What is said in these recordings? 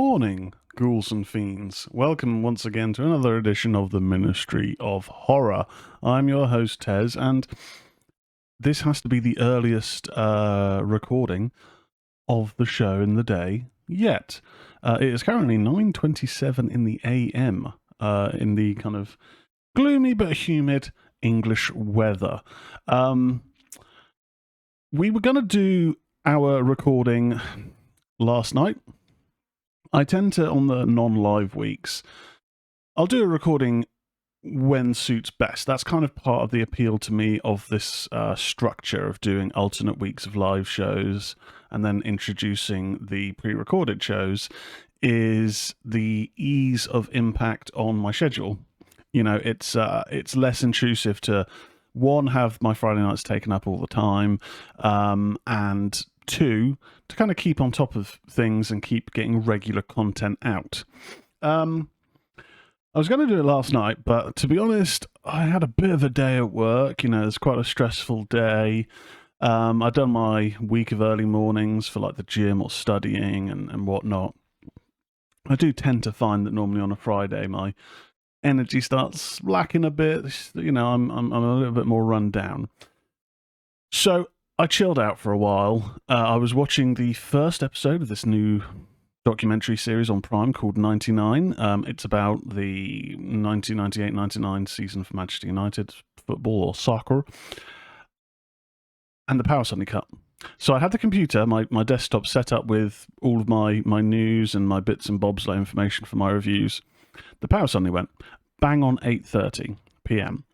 morning, ghouls and fiends. Welcome once again to another edition of the Ministry of Horror. I'm your host, Tez, and this has to be the earliest recording of the show in the day yet. It is currently 9:27 in the AM in the kind of gloomy but humid English weather. We were going to do our recording last night. I tend to, on the non-live weeks, I'll do a recording when suits best. That's kind of part of the appeal to me of this structure of doing alternate weeks of live shows and then introducing the pre-recorded shows, is the ease of impact on my schedule. You know, it's less intrusive to, one, have my Friday nights taken up all the time, and two, to kind of keep on top of things and keep getting regular content out. I was going to do it last night, but to be honest, I had a bit of a day at work. You know, it's quite a stressful day. I've done my week of early mornings for like the gym or studying and whatnot. I do tend to find that normally on a Friday, my energy starts lacking a bit. You know, I'm a little bit more run down. So I chilled out for a while. I was watching the first episode of this new documentary series on Prime called 99. It's about the 1998-99 season for Manchester United football or soccer. And the power suddenly cut. So I had the computer, my desktop set up with all of my news and my bits and bobs like information for my reviews. The power suddenly went bang on 8:30 p.m.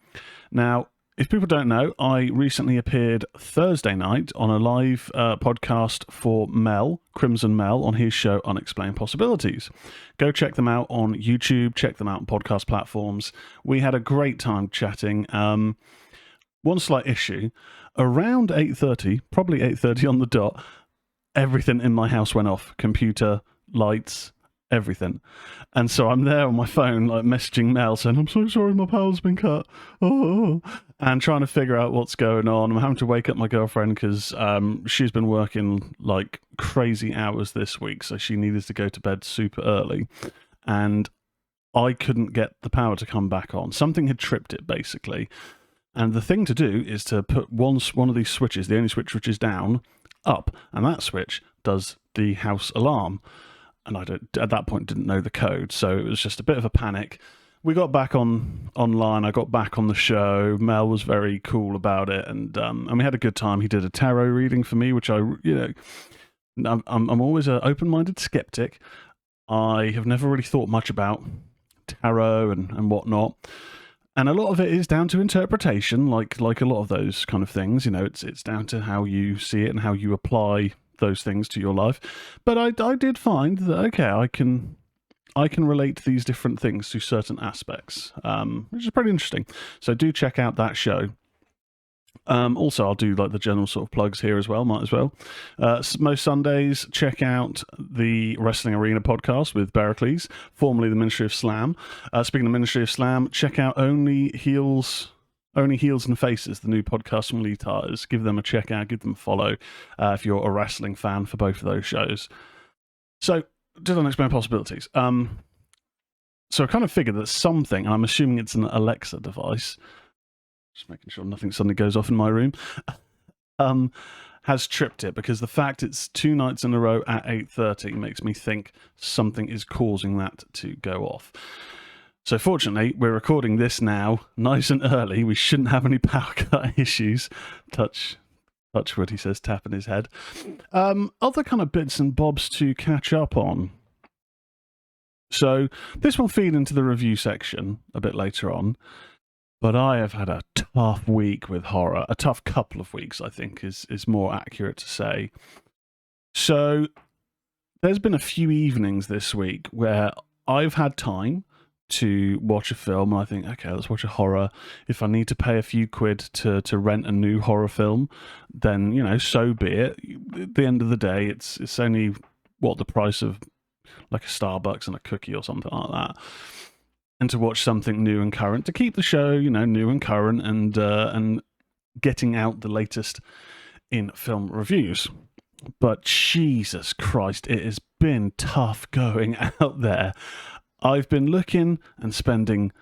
Now, if people don't know, I recently appeared Thursday night on a live podcast for Mel, Crimson Mel, on his show Unexplained Possibilities. Go check them out on YouTube, check them out on podcast platforms. We had a great time chatting. One slight issue, around 8:30, probably 8:30 on the dot, everything in my house went off. Computer, lights, everything. And so I'm there on my phone, like messaging Mel saying, I'm so sorry, my power's been cut. Oh, and trying to figure out what's going on. I'm having to wake up my girlfriend because she's been working like crazy hours this week, so she needed to go to bed super early. And I couldn't get the power to come back on. Something had tripped it, basically. And the thing to do is to put one of these switches, the only switch which is down, up. And that switch does the house alarm. And I at that point didn't know the code, so it was just a bit of a panic. We got back online. I got back on the show. Mel was very cool about it, and we had a good time. He did a tarot reading for me, which I'm always an open-minded skeptic. I have never really thought much about tarot and whatnot, and a lot of it is down to interpretation, like a lot of those kind of things. You know, it's down to how you see it and how you apply those things to your life. But I did find that, okay, I can relate these different things to certain aspects, which is pretty interesting. So do check out that show. Also, I'll do like the general sort of plugs here as well, might as well. Most Sundays, check out the Wrestling Arena podcast with Bericles, formerly the Ministry of Slam. Speaking of Ministry of Slam, check out Only Heels and Faces, the new podcast from Lee Tars. Give them a check out, give them a follow if you're a wrestling fan for both of those shows. So, did Unexplained Possibilities. So I kind of figured that something, and I'm assuming it's an Alexa device, just making sure nothing suddenly goes off in my room, has tripped it, because the fact it's 2 nights in a row at 8:30 makes me think something is causing that to go off. So fortunately, we're recording this now, nice and early. We shouldn't have any power cut issues. Touch wood, he says, tapping his head. Other kind of bits and bobs to catch up on. So this will feed into the review section a bit later on. But I have had a tough week with horror. A tough couple of weeks, I think, is more accurate to say. So there's been a few evenings this week where I've had time to watch a film, and I think, okay, let's watch a horror. If I need to pay a few quid to rent a new horror film, then, you know, so be it. At the end of the day, it's only, the price of like a Starbucks and a cookie or something like that. And to watch something new and current, to keep the show, you know, new and current, and getting out the latest in film reviews. But Jesus Christ, it has been tough going out there. I've been looking and spending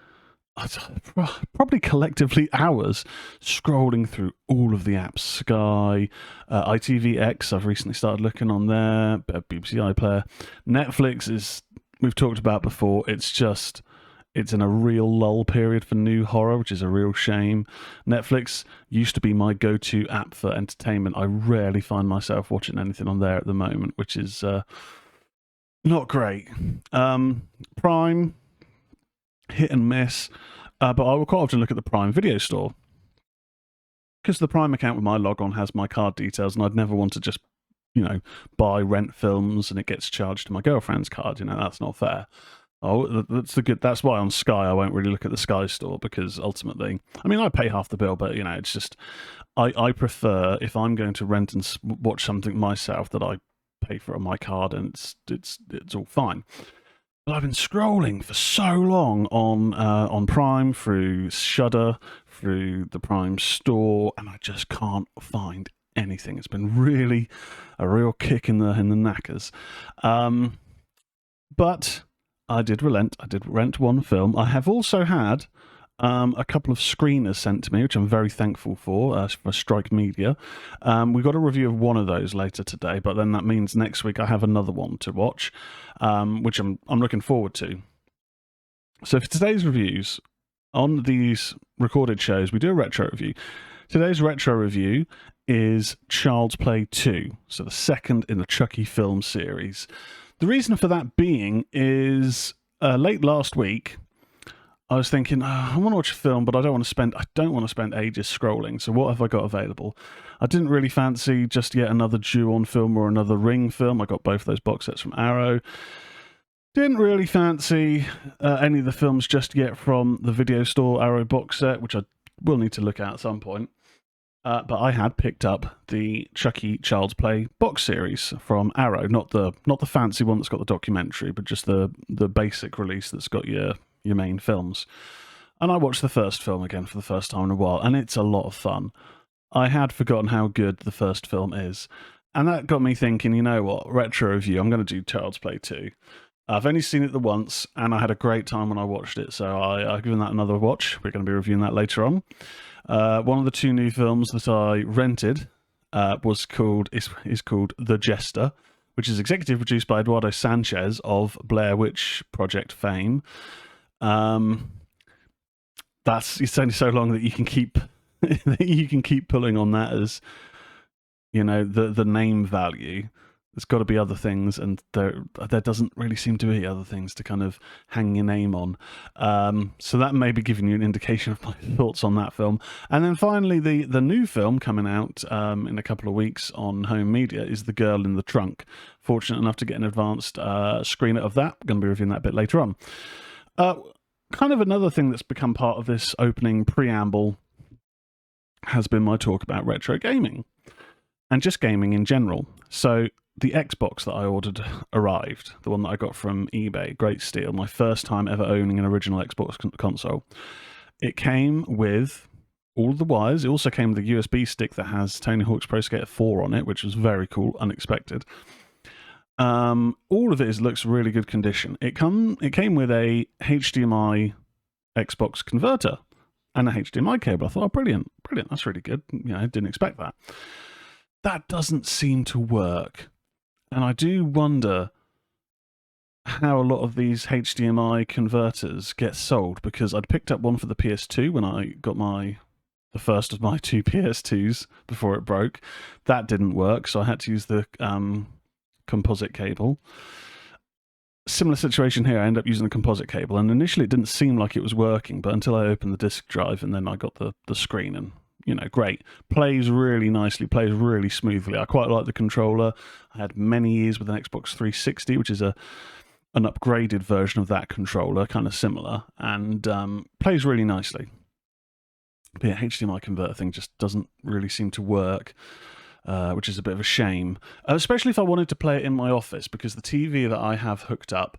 probably collectively hours scrolling through all of the apps. Sky, ITVX, I've recently started looking on there, BBC iPlayer. Netflix is, we've talked about before, it's in a real lull period for new horror, which is a real shame. Netflix used to be my go-to app for entertainment. I rarely find myself watching anything on there at the moment, which is not great. Prime, hit and miss, but I will quite often look at the Prime Video Store because the Prime account with my log on has my card details, and I'd never want to just, rent films and it gets charged to my girlfriend's card. That's not fair. Oh, that's why on Sky I won't really look at the Sky store, because ultimately, I pay half the bill, but it's just I prefer, if I'm going to rent and watch something myself, that I pay for it on my card, and it's all fine. But I've been scrolling for so long on Prime, through Shudder, through the Prime store, and I just can't find anything. It's been really a real kick in the knackers. But I did relent. I did rent one film. I have also had a couple of screeners sent to me, which I'm very thankful for Strike Media. We got a review of one of those later today, but then that means next week I have another one to watch, which I'm looking forward to. So for today's reviews, on these recorded shows, we do a retro review. Today's retro review is Child's Play 2, so the second in the Chucky film series. The reason for that being is late last week, I was thinking, I want to watch a film, but I don't want to spend ages scrolling. So what have I got available? I didn't really fancy just yet another Ju-on film or another Ring film. I got both those box sets from Arrow. Didn't really fancy any of the films just yet from the video store Arrow box set, which I will need to look at some point. But I had picked up the Chucky Child's Play box series from Arrow, not the fancy one that's got the documentary, but just the basic release that's got your main films. And I watched the first film again for the first time in a while, and it's a lot of fun. I had forgotten how good the first film is, and that got me thinking, you know what, retro review, I'm going to do Child's Play 2. I've only seen it the once, and I had a great time when I watched it, so I've given that another watch. We're going to be reviewing that later on. One of the two new films that I rented is called The Jester, which is executive produced by Eduardo Sanchez of Blair Witch Project fame. It's only so long that you can keep pulling on that as the name value. There's got to be other things, and there doesn't really seem to be other things to kind of hang your name on. So that may be giving you an indication of my thoughts on that film. And then finally, the new film coming out in a couple of weeks on home media is The Girl in the Trunk. Fortunate enough to get an advanced screener of that. I'm going to be reviewing that a bit later on. Kind of another thing that's become part of this opening preamble has been my talk about retro gaming and just gaming in general. So the Xbox that I ordered arrived, the one that I got from eBay, great steal, my first time ever owning an original Xbox console. It came with all of the wires. It also came with a USB stick that has Tony Hawk's Pro Skater 4 on it, which was very cool, unexpected. All of it looks really good condition. It came with a HDMI Xbox converter and a HDMI cable. I thought, oh, brilliant, that's really good. I didn't expect that. That doesn't seem to work. And I do wonder how a lot of these HDMI converters get sold, because I'd picked up one for the PS2 when I got the first of my two PS2s before it broke. That didn't work, so I had to use the composite cable. Similar situation here. I ended up using the composite cable, and initially it didn't seem like it was working, but until I opened the disk drive, and then I got the screen, and great. Plays really nicely, plays really smoothly. I quite like the controller. I had many years with an Xbox 360, which is an upgraded version of that controller, kind of similar, and plays really nicely. But yeah, HDMI converter thing just doesn't really seem to work, which is a bit of a shame, especially if I wanted to play it in my office, because the TV that I have hooked up,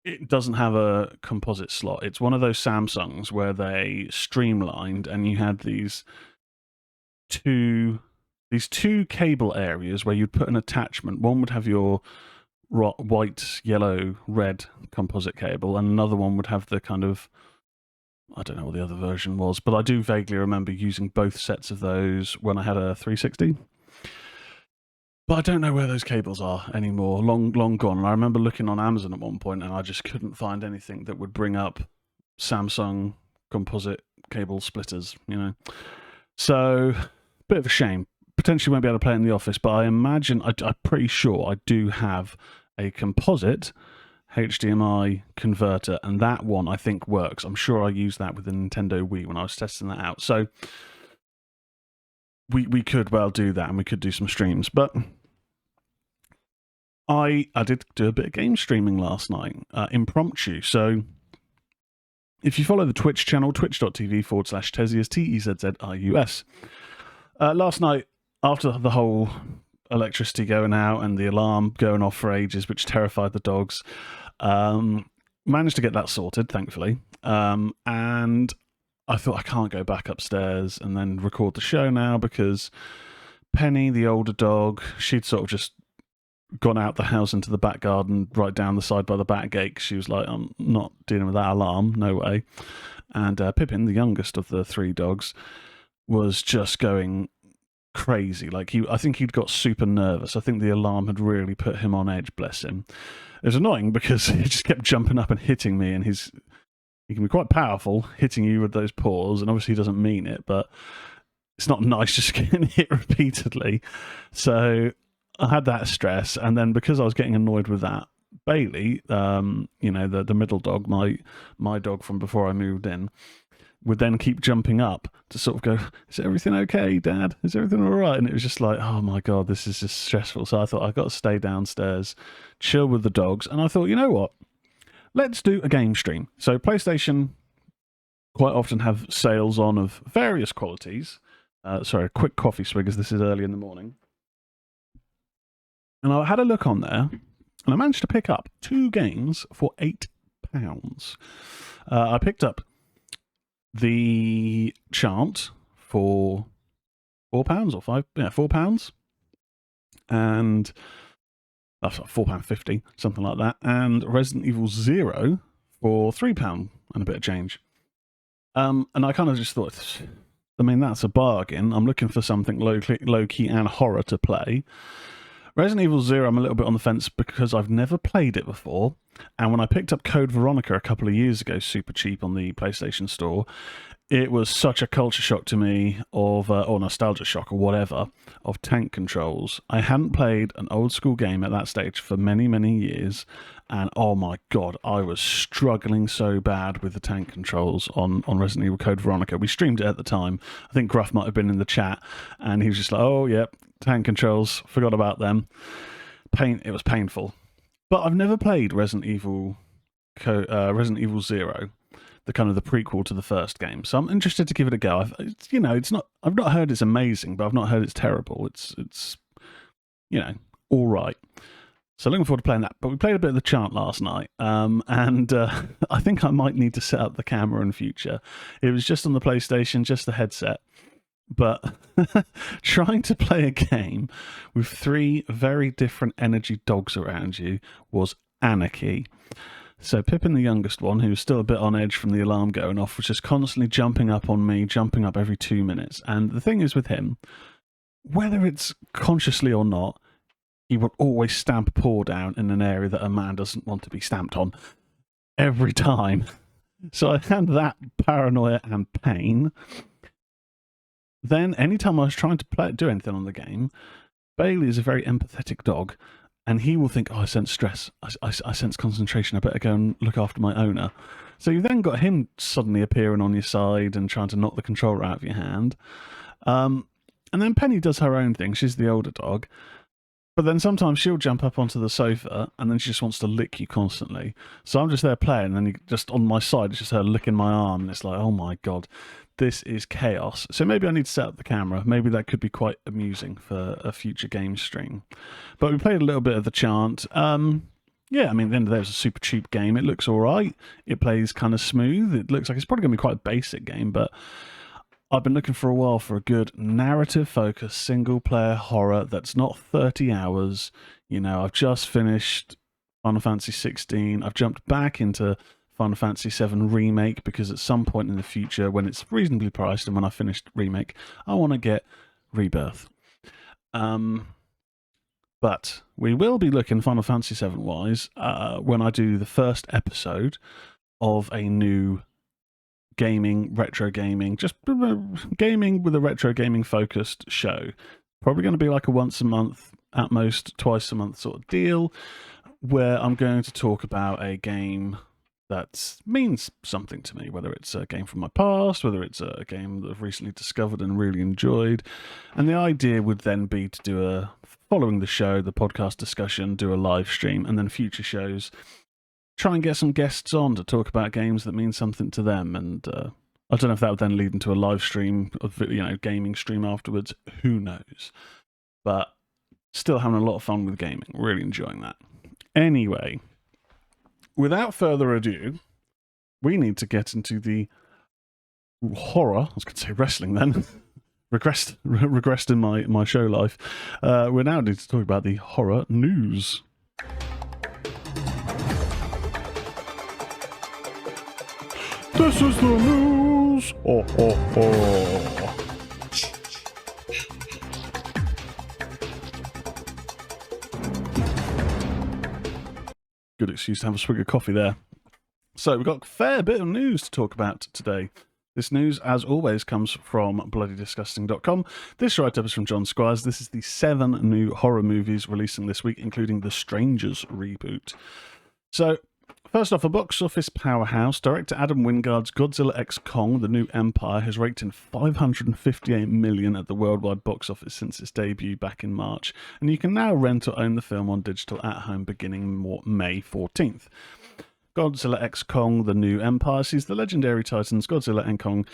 it doesn't have a composite slot. It's one of those Samsungs where they streamlined, and you had these two these two cable areas where you'd put an attachment. One would have your white, yellow, red composite cable, and another one would have the kind of, I don't know what the other version was, but I do vaguely remember using both sets of those when I had a 360. But I don't know where those cables are anymore. Long gone. And I remember looking on Amazon at one point, and I just couldn't find anything that would bring up Samsung composite cable splitters, you know. So, bit of a shame. Potentially won't be able to play it in the office, but I imagine, I'm pretty sure I do have a composite HDMI converter, and that one I think works. I'm sure I used that with the Nintendo Wii when I was testing that out. So we could well do that, and we could do some streams. But I did do a bit of game streaming last night, impromptu. So if you follow the Twitch channel, twitch.tv/tezzelliott, TEZZIUS. Last night, after the whole electricity going out and the alarm going off for ages, which terrified the dogs, managed to get that sorted, thankfully. And I thought, I can't go back upstairs and then record the show now, because Penny, the older dog, she'd sort of just gone out the house into the back garden, right down the side by the back gate. She was like, I'm not dealing with that alarm, no way. And Pippin, the youngest of the three dogs, was just going crazy. Like, I think he'd got super nervous. I think the alarm had really put him on edge, bless him. It was annoying because he just kept jumping up and hitting me, and he can be quite powerful, hitting you with those paws, and obviously he doesn't mean it, but it's not nice just getting hit repeatedly. So I had that stress, and then because I was getting annoyed with that, Bailey, you know, the middle dog, my dog from before I moved in, would then keep jumping up to sort of go, is everything okay, Dad? Is everything all right? And it was just like, oh my God, this is just stressful. So I thought, I've got to stay downstairs, chill with the dogs. And I thought, you know what? Let's do a game stream. So PlayStation quite often have sales on of various qualities. Sorry, a quick coffee swig, as this is early in the morning. And I had a look on there, and I managed to pick up 2 games for £8. I picked up the Chant for £4 or £5, yeah, £4, and that's like £4.50, something like that, and Resident Evil 0 for £3 and a bit of change. And I kind of just thought, I mean, that's a bargain. I'm looking for something low-key and horror to play. Resident Evil 0, I'm a little bit on the fence because I've never played it before. And when I picked up Code Veronica a couple of years ago, super cheap on the PlayStation Store, it was such a culture shock to me or nostalgia shock or whatever, of tank controls. I hadn't played an old school game at that stage for many, many years. And oh my God, I was struggling so bad with the tank controls on Resident Evil Code Veronica. We streamed it at the time. I think Gruff might have been in the chat, and he was just like, oh, yep, tank controls, forgot about them. It was painful. But I've never played Resident Evil 0, the kind of the prequel to the first game. So I'm interested to give it a go. I've not heard it's amazing, but I've not heard it's terrible. It's all right. So looking forward to playing that. But we played a bit of the Chant last night, and I think I might need to set up the camera in future. It was just on the PlayStation, just the headset. But trying to play a game with 3 very different energy dogs around you was anarchy. So Pippin, the youngest one, who was still a bit on edge from the alarm going off, was just constantly jumping up on me, jumping up every 2 minutes. And the thing is with him, whether it's consciously or not, he will always stamp a paw down in an area that a man doesn't want to be stamped on. Every time. So I had that paranoia and pain. Then, anytime I was trying to do anything on the game, Bailey is a very empathetic dog, and he will think, oh, I sense stress, I sense concentration, I better go and look after my owner. So you've then got him suddenly appearing on your side and trying to knock the controller out of your hand. And then Penny does her own thing. She's the older dog. But then sometimes she'll jump up onto the sofa, and then she just wants to lick you constantly. So I'm just there playing, and then just on my side, it's just her licking my arm, and it's like, oh my God, this is chaos. So maybe I need to set up the camera. Maybe that could be quite amusing for a future game stream. But we played a little bit of the Chant. Yeah, I mean, at the end of the day, it was a super cheap game. It looks all right. It plays kind of smooth. It looks like it's probably going to be quite a basic game, but I've been looking for a while for a good narrative-focused single-player horror that's not 30 hours. You know, I've just finished Final Fantasy 16. I've jumped back into Final Fantasy 7 Remake because at some point in the future, when it's reasonably priced and when I finished Remake, I want to get Rebirth. But we will be looking Final Fantasy 7 wise when I do the first episode of a new retro gaming, just gaming with a retro gaming focused show. Probably going to be like a once a month, at most twice a month sort of deal, where I'm going to talk about a game that means something to me, whether it's a game from my past, whether it's a game that I've recently discovered and really enjoyed. And the idea would then be to do following the show, the podcast discussion, do a live stream, and then future shows, try and get some guests on to talk about games that mean something to them. And I don't know if that would then lead into a live stream, gaming stream afterwards. Who knows? But still having a lot of fun with gaming. Really enjoying that. Anyway, without further ado, we need to get into the horror. I was going to say wrestling then. regressed in my show life. We now need to talk about the horror news. This is the news. Good excuse to have a swig of coffee there. So we've got a fair bit of news to talk about today. This news, as always, comes from bloodydisgusting.com. This write-up is from John Squires. This is the 7 new horror movies releasing this week, including the Strangers reboot. So, first off, a box office powerhouse. Director Adam Wingard's Godzilla x Kong: The New Empire has raked in $558 million at the worldwide box office since its debut back in March, and you can now rent or own the film on digital at home beginning May 14th. Godzilla x Kong: The New Empire sees the legendary titans Godzilla and Kong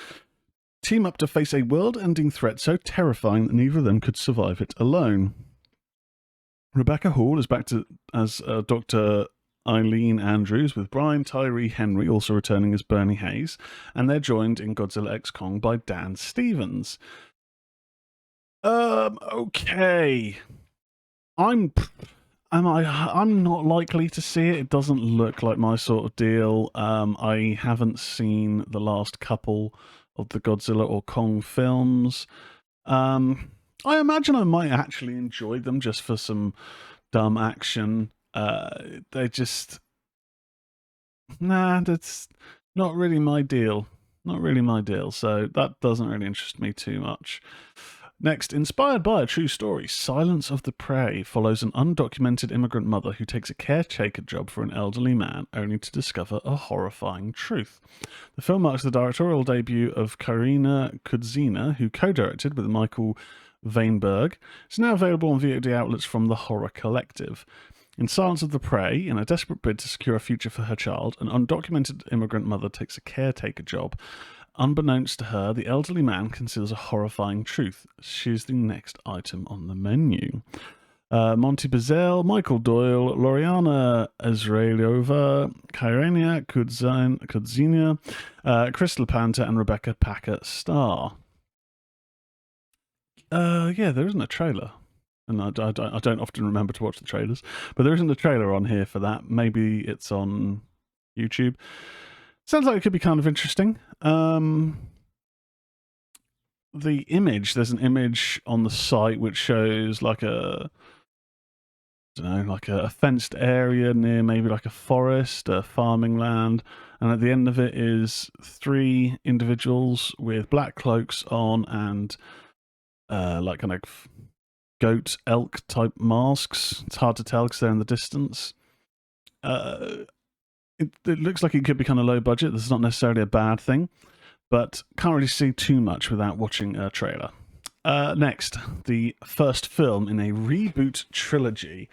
team up to face a world-ending threat so terrifying that neither of them could survive it alone. Rebecca Hall is back as Dr. Eileen Andrews, with Brian Tyree Henry also returning as Bernie Hayes, and they're joined in Godzilla x Kong by Dan Stevens. Okay. I'm not likely to see it. It doesn't look like my sort of deal. I haven't seen the last couple of the Godzilla or Kong films. I imagine I might actually enjoy them just for some dumb action. That's not really my deal. Not really my deal. So that doesn't really interest me too much. Next, inspired by a true story, Silence of the Prey follows an undocumented immigrant mother who takes a caretaker job for an elderly man, only to discover a horrifying truth. The film marks the directorial debut of Karina Kudzina, who co-directed with Michael Weinberg. It's now available on VOD outlets from the Horror Collective. In Silence of the Prey, in a desperate bid to secure a future for her child, an undocumented immigrant mother takes a caretaker job. Unbeknownst to her, the elderly man conceals a horrifying truth. She's the next item on the menu. Monty Bazell, Michael Doyle, Loriana Azraelova, Kyrenia Kudzina, Crystal Panther, and Rebecca Packer star. Yeah, there isn't a trailer. And I don't often remember to watch the trailers. But there isn't a trailer on here for that. Maybe it's on YouTube. Sounds like it could be kind of interesting. There's an image on the site which shows like a fenced area near maybe like a forest, a farming land, and at the end of it is 3 individuals with black cloaks on and like kind of goat elk type masks. It's hard to tell because they're in the distance. It looks like it could be kind of low budget. This is not necessarily a bad thing, but can't really see too much without watching a trailer. Next, the first film in a reboot trilogy.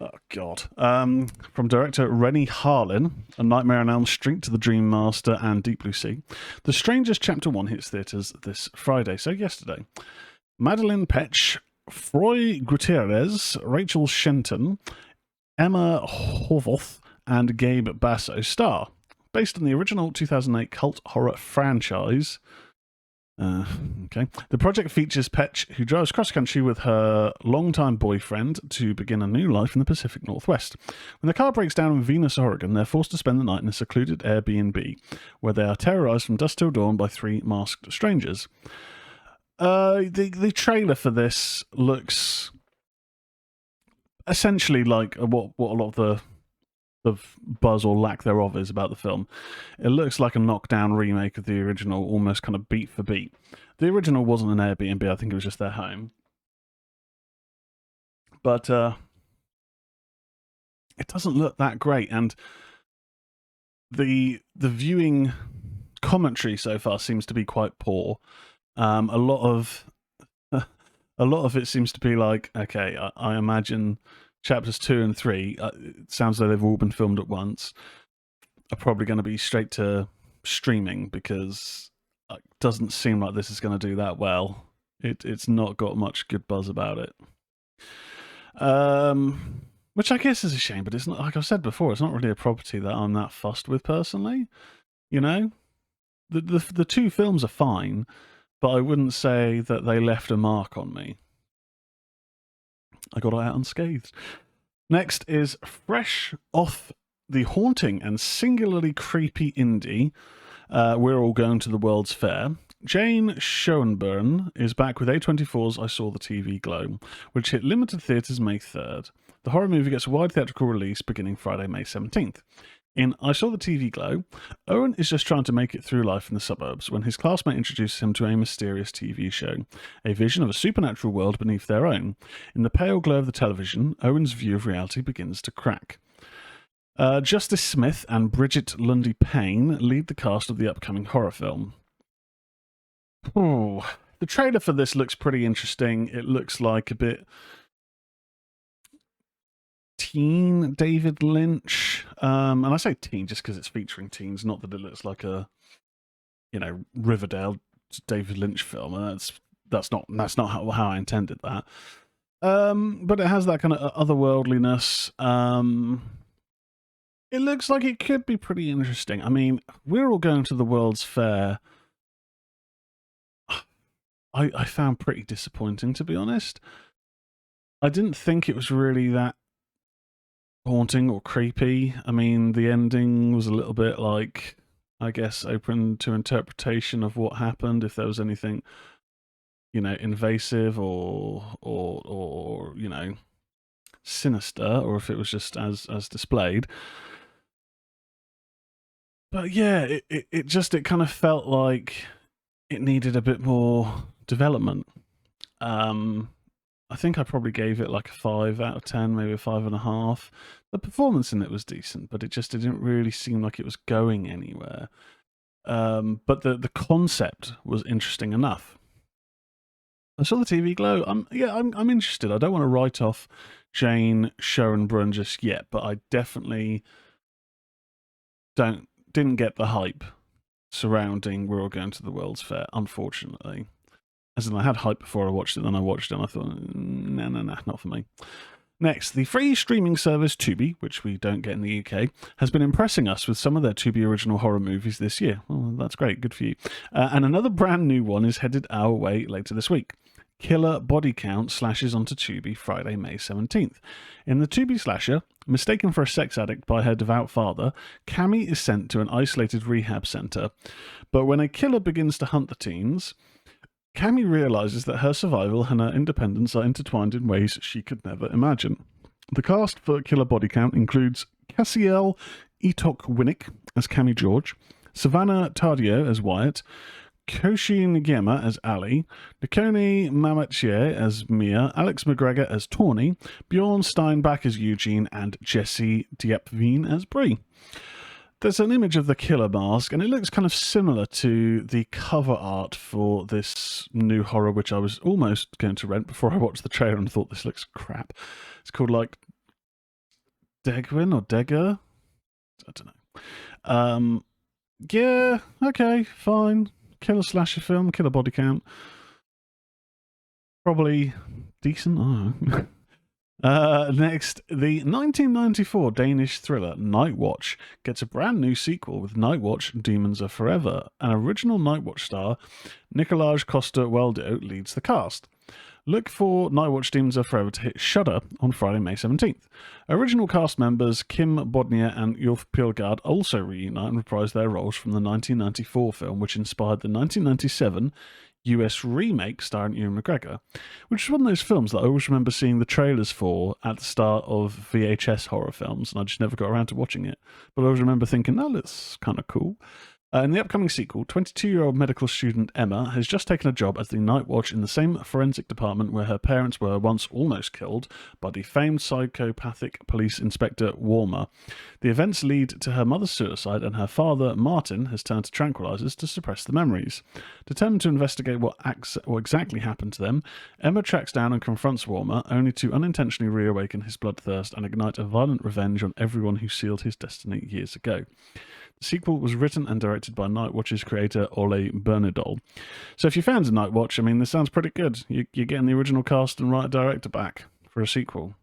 Oh, God. From director Rennie Harlin, A Nightmare on Elm Street to The Dream Master and Deep Blue Sea. The Strangers Chapter 1 hits theatres this Friday, so yesterday. Madeline Petch, Froy Gutierrez, Rachel Shenton, Emma Horvath, and Gabe Basso star. Based on the original 2008 cult horror franchise, Okay. The project features Petch, who drives cross country with her longtime boyfriend to begin a new life in the Pacific Northwest. When the car breaks down in Venus, Oregon, they're forced to spend the night in a secluded Airbnb, where they are terrorized from dusk till dawn by 3 masked strangers. The trailer for this looks essentially like what a lot of the buzz or lack thereof is about the film. It looks like a knockdown remake of the original, almost kind of beat for beat. The original wasn't an Airbnb, I think it was just their home. But it doesn't look that great, and the viewing commentary so far seems to be quite poor. A lot of it seems to be like, okay, I imagine chapters 2 and 3, it sounds like they've all been filmed at once, are probably going to be straight to streaming, because it doesn't seem like this is going to do that well. It's not got much good buzz about it. Which I guess is a shame, but it's not, like I've said before, it's not really a property that I'm that fussed with personally. You know? The 2 films are fine, but I wouldn't say that they left a mark on me. I got out unscathed. Next is fresh off the haunting and singularly creepy indie, We're All Going to the World's Fair. Jane Schoenbrunn is back with A24's I Saw the TV Glow, which hit limited theatres May 3rd. The horror movie gets a wide theatrical release beginning Friday, May 17th. In I Saw the TV Glow, Owen is just trying to make it through life in the suburbs when his classmate introduces him to a mysterious TV show, a vision of a supernatural world beneath their own. In the pale glow of the television, Owen's view of reality begins to crack. Justice Smith and Bridget Lundy Payne lead the cast of the upcoming horror film. Oh, the trailer for this looks pretty interesting. It looks like a bit teen David Lynch, and I say teen just because it's featuring teens, not that it looks like a, Riverdale David Lynch film, and that's not how I intended that. But it has that kind of otherworldliness. It looks like it could be pretty interesting. I mean, We're All Going to the World's Fair, I found pretty disappointing, to be honest. I didn't think it was really that haunting or creepy. I mean, the ending was a little bit like, I guess, open to interpretation of what happened, if there was anything, invasive or sinister, or if it was just as displayed. But yeah, it kind of felt like it needed a bit more development. I think I probably gave it like a 5 out of 10, maybe a 5.5. The performance in it was decent, but it didn't really seem like it was going anywhere. But the concept was interesting enough. I saw the TV Glow. I'm interested. I don't want to write off Jane Schoenbrunn just yet, but I definitely didn't get the hype surrounding We're All Going to the World's Fair, unfortunately. As in, I had hype before I watched it, then I watched it and I thought, nah, not for me. Next, the free streaming service Tubi, which we don't get in the UK, has been impressing us with some of their Tubi original horror movies this year. Well, that's great, good for you. And another brand new one is headed our way later this week. Killer Body Count slashes onto Tubi Friday, May 17th. In the Tubi slasher, mistaken for a sex addict by her devout father, Cammy is sent to an isolated rehab centre. But when a killer begins to hunt the teens, Cammy realises that her survival and her independence are intertwined in ways she could never imagine. The cast for Killer Body Count includes Cassiel Etok Winnick as Cammy George, Savannah Tardio as Wyatt, Koshi Ngema as Ali, Nikoni Mamachier as Mia, Alex McGregor as Tawny, Bjorn Steinbach as Eugene, and Jesse Diepveen as Bree. There's an image of the killer mask, and it looks kind of similar to the cover art for this new horror, which I was almost going to rent before I watched the trailer and thought this looks crap. It's called, like, Degwin or Degger? I don't know. Yeah, okay, fine. Killer slasher film, Killer Body Count. Probably decent, I don't know. Next, the 1994 Danish thriller Night Watch gets a brand new sequel with Night Watch Demons Are Forever. An original Night Watch star, Nicolaj Coster-Waldau, leads the cast. Look for Night Watch Demons Are Forever to hit Shudder on Friday, May 17th. Original cast members Kim Bodnia and Ulf Pilgaard also reunite and reprise their roles from the 1994 film, which inspired the 1997 US remake starring Ewan McGregor, which is one of those films that I always remember seeing the trailers for at the start of VHS horror films, and I just never got around to watching it. But I always remember thinking, that looks kind of cool. In the upcoming sequel, 22-year-old medical student Emma has just taken a job as the night watch in the same forensic department where her parents were once almost killed by the famed psychopathic police inspector Warmer. The events lead to her mother's suicide, and her father, Martin, has turned to tranquilizers to suppress the memories. Determined to investigate what exactly happened to them, Emma tracks down and confronts Warmer, only to unintentionally reawaken his bloodthirst and ignite a violent revenge on everyone who sealed his destiny years ago. The sequel was written and directed by Night Watch's creator Ole Bernadol. So if you're fans of Night Watch, I mean, this sounds pretty good. You're getting the original cast and writer-director back for a sequel.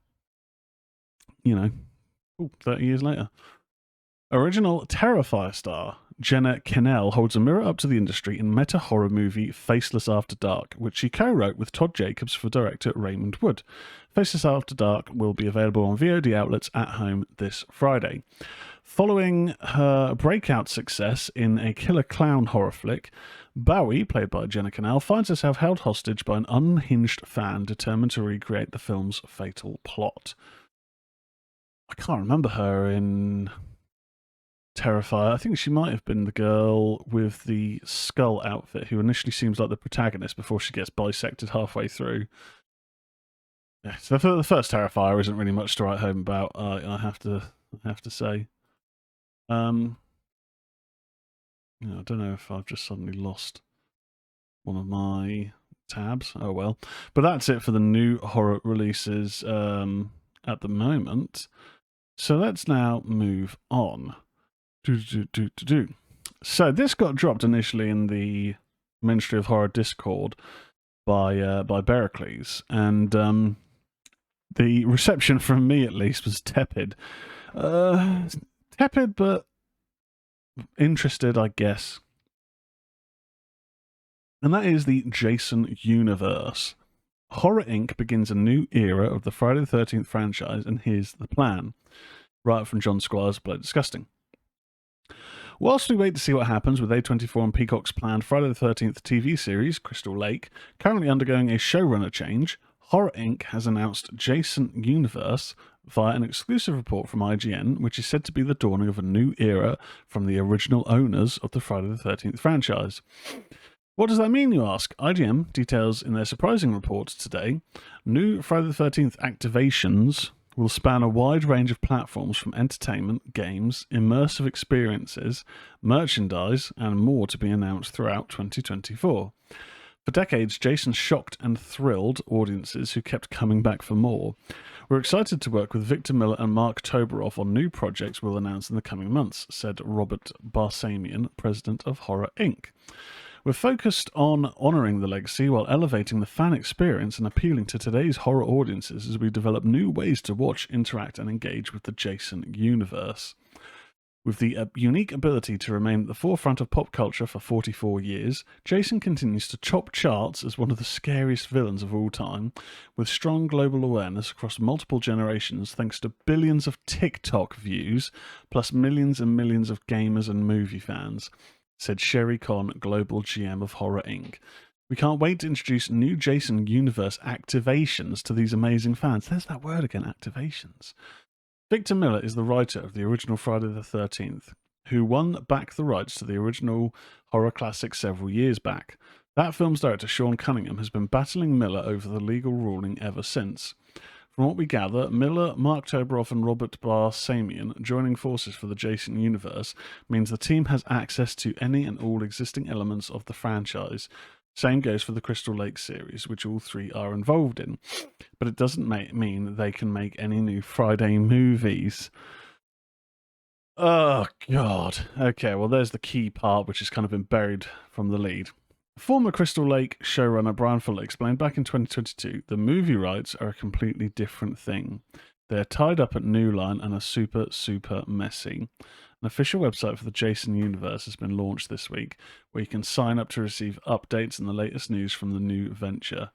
30 years later. Original Terrifier star Jenna Kennell holds a mirror up to the industry in meta-horror movie Faceless After Dark, which she co-wrote with Todd Jacobs for director Raymond Wood. Faceless After Dark will be available on VOD outlets at home this Friday. Following her breakout success in a killer clown horror flick, Bowie, played by Jenna Kennell, finds herself held hostage by an unhinged fan determined to recreate the film's fatal plot. I can't remember her in Terrifier. I think she might have been the girl with the skull outfit who initially seems like the protagonist before she gets bisected halfway through. Yeah, so the first Terrifier isn't really much to write home about, I have to say. I don't know if I've just suddenly lost one of my tabs. Oh well. But that's it for the new horror releases at the moment. So let's now move on. So this got dropped initially in the Ministry of Horror Discord by Bericles, and the reception from me at least was tepid. Tepid, but interested, I guess. And that is the Jason universe. Horror Inc. begins a new era of the Friday the 13th franchise, and here's the plan. Right from John Squire's Bloody Disgusting. Whilst we wait to see what happens with A24 and Peacock's planned Friday the 13th TV series, Crystal Lake, currently undergoing a showrunner change, Horror Inc. has announced Jason Universe via an exclusive report from IGN, which is said to be the dawning of a new era from the original owners of the Friday the 13th franchise. What does that mean, you ask? IGN details in their surprising report today, new Friday the 13th activations will span a wide range of platforms from entertainment, games, immersive experiences, merchandise, and more to be announced throughout 2024. For decades, Jason shocked and thrilled audiences who kept coming back for more. We're excited to work with Victor Miller and Mark Toberoff on new projects we'll announce in the coming months, said Robert Barsamian, president of Horror Inc. We're focused on honouring the legacy while elevating the fan experience and appealing to today's horror audiences as we develop new ways to watch, interact, and engage with the Jason universe. With the unique ability to remain at the forefront of pop culture for 44 years, Jason continues to top charts as one of the scariest villains of all time, with strong global awareness across multiple generations thanks to billions of TikTok views, plus millions and millions of gamers and movie fans, said Sherry Conn, Global GM of Horror Inc. We can't wait to introduce new Jason Universe activations to these amazing fans. There's that word again, activations. Victor Miller is the writer of the original Friday the 13th, who won back the rights to the original horror classic several years back. That film's director, Sean Cunningham, has been battling Miller over the legal ruling ever since. From what we gather, Miller, Mark Toberoff, and Robert Barsamian joining forces for the Jason universe means the team has access to any and all existing elements of the franchise. Same goes for the Crystal Lake series, which all three are involved in. But it doesn't mean they can make any new Friday movies. Oh, God. Okay, well, there's the key part, which has kind of been buried from the lead. Former Crystal Lake showrunner Brian Fuller explained back in 2022 the movie rights are a completely different thing. They're tied up at New Line and are super, super messy. An official website for the Jason universe has been launched this week, where you can sign up to receive updates and the latest news from the new venture.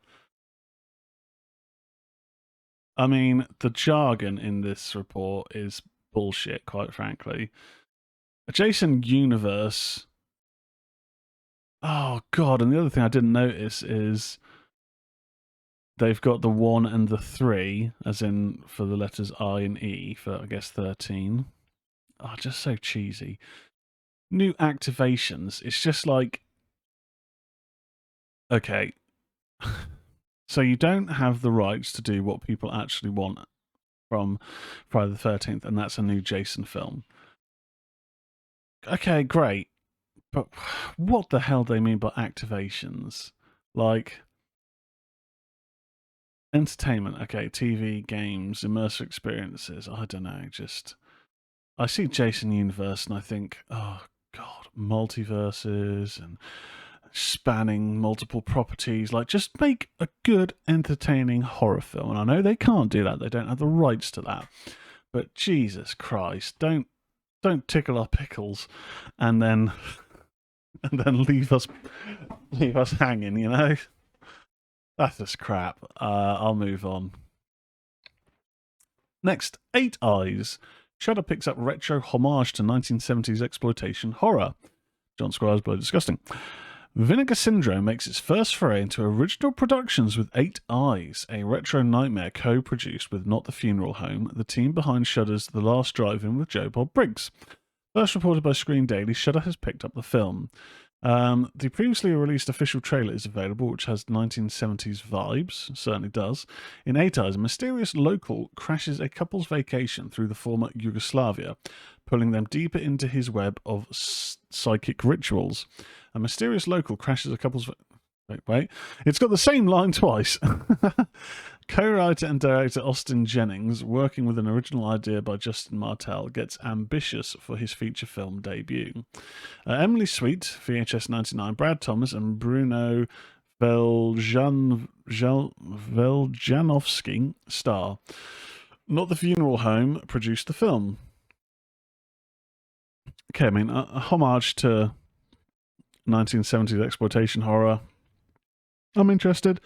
I mean, the jargon in this report is bullshit, quite frankly. A Jason universe. Oh, God. And the other thing I didn't notice is they've got the 1 and the 3, as in for the letters I and E, for, I guess, 13. Oh, just so cheesy. New activations. It's just like, okay. So you don't have the rights to do what people actually want from Friday the 13th, and that's a new Jason film. Okay, great. But what the hell do they mean by activations? Like, entertainment, okay, TV, games, immersive experiences. I don't know, just. I see Jason Universe and I think, oh, God, multiverses and spanning multiple properties. Like, just make a good, entertaining horror film. And I know they can't do that; they don't have the rights to that. But Jesus Christ, don't tickle our pickles, and then leave us hanging. You know, that's just crap. I'll move on. Next, 8 Eyes. Shudder picks up retro homage to 1970s exploitation horror. John Squires Bloody Disgusting. Vinegar Syndrome makes its first foray into original productions with 8 Eyes, a retro nightmare co-produced with Not the Funeral Home, the team behind Shudder's The Last Drive-In with Joe Bob Briggs. First reported by Screen Daily, Shudder has picked up the film. The previously released official trailer is available, which has 1970s vibes, certainly does. In 8 Eyes, a mysterious local crashes a couple's vacation through the former Yugoslavia, pulling them deeper into his web of psychic rituals. A mysterious local crashes a couple's... Wait. It's got the same line twice. Co-writer and director Austin Jennings, working with an original idea by Justin Martell, gets ambitious for his feature film debut. Emily Sweet, VHS 99, Brad Thomas, and Bruno Veljanovsky star. Not the Funeral Home produced the film. Okay, I mean, a homage to 1970s exploitation horror. I'm interested.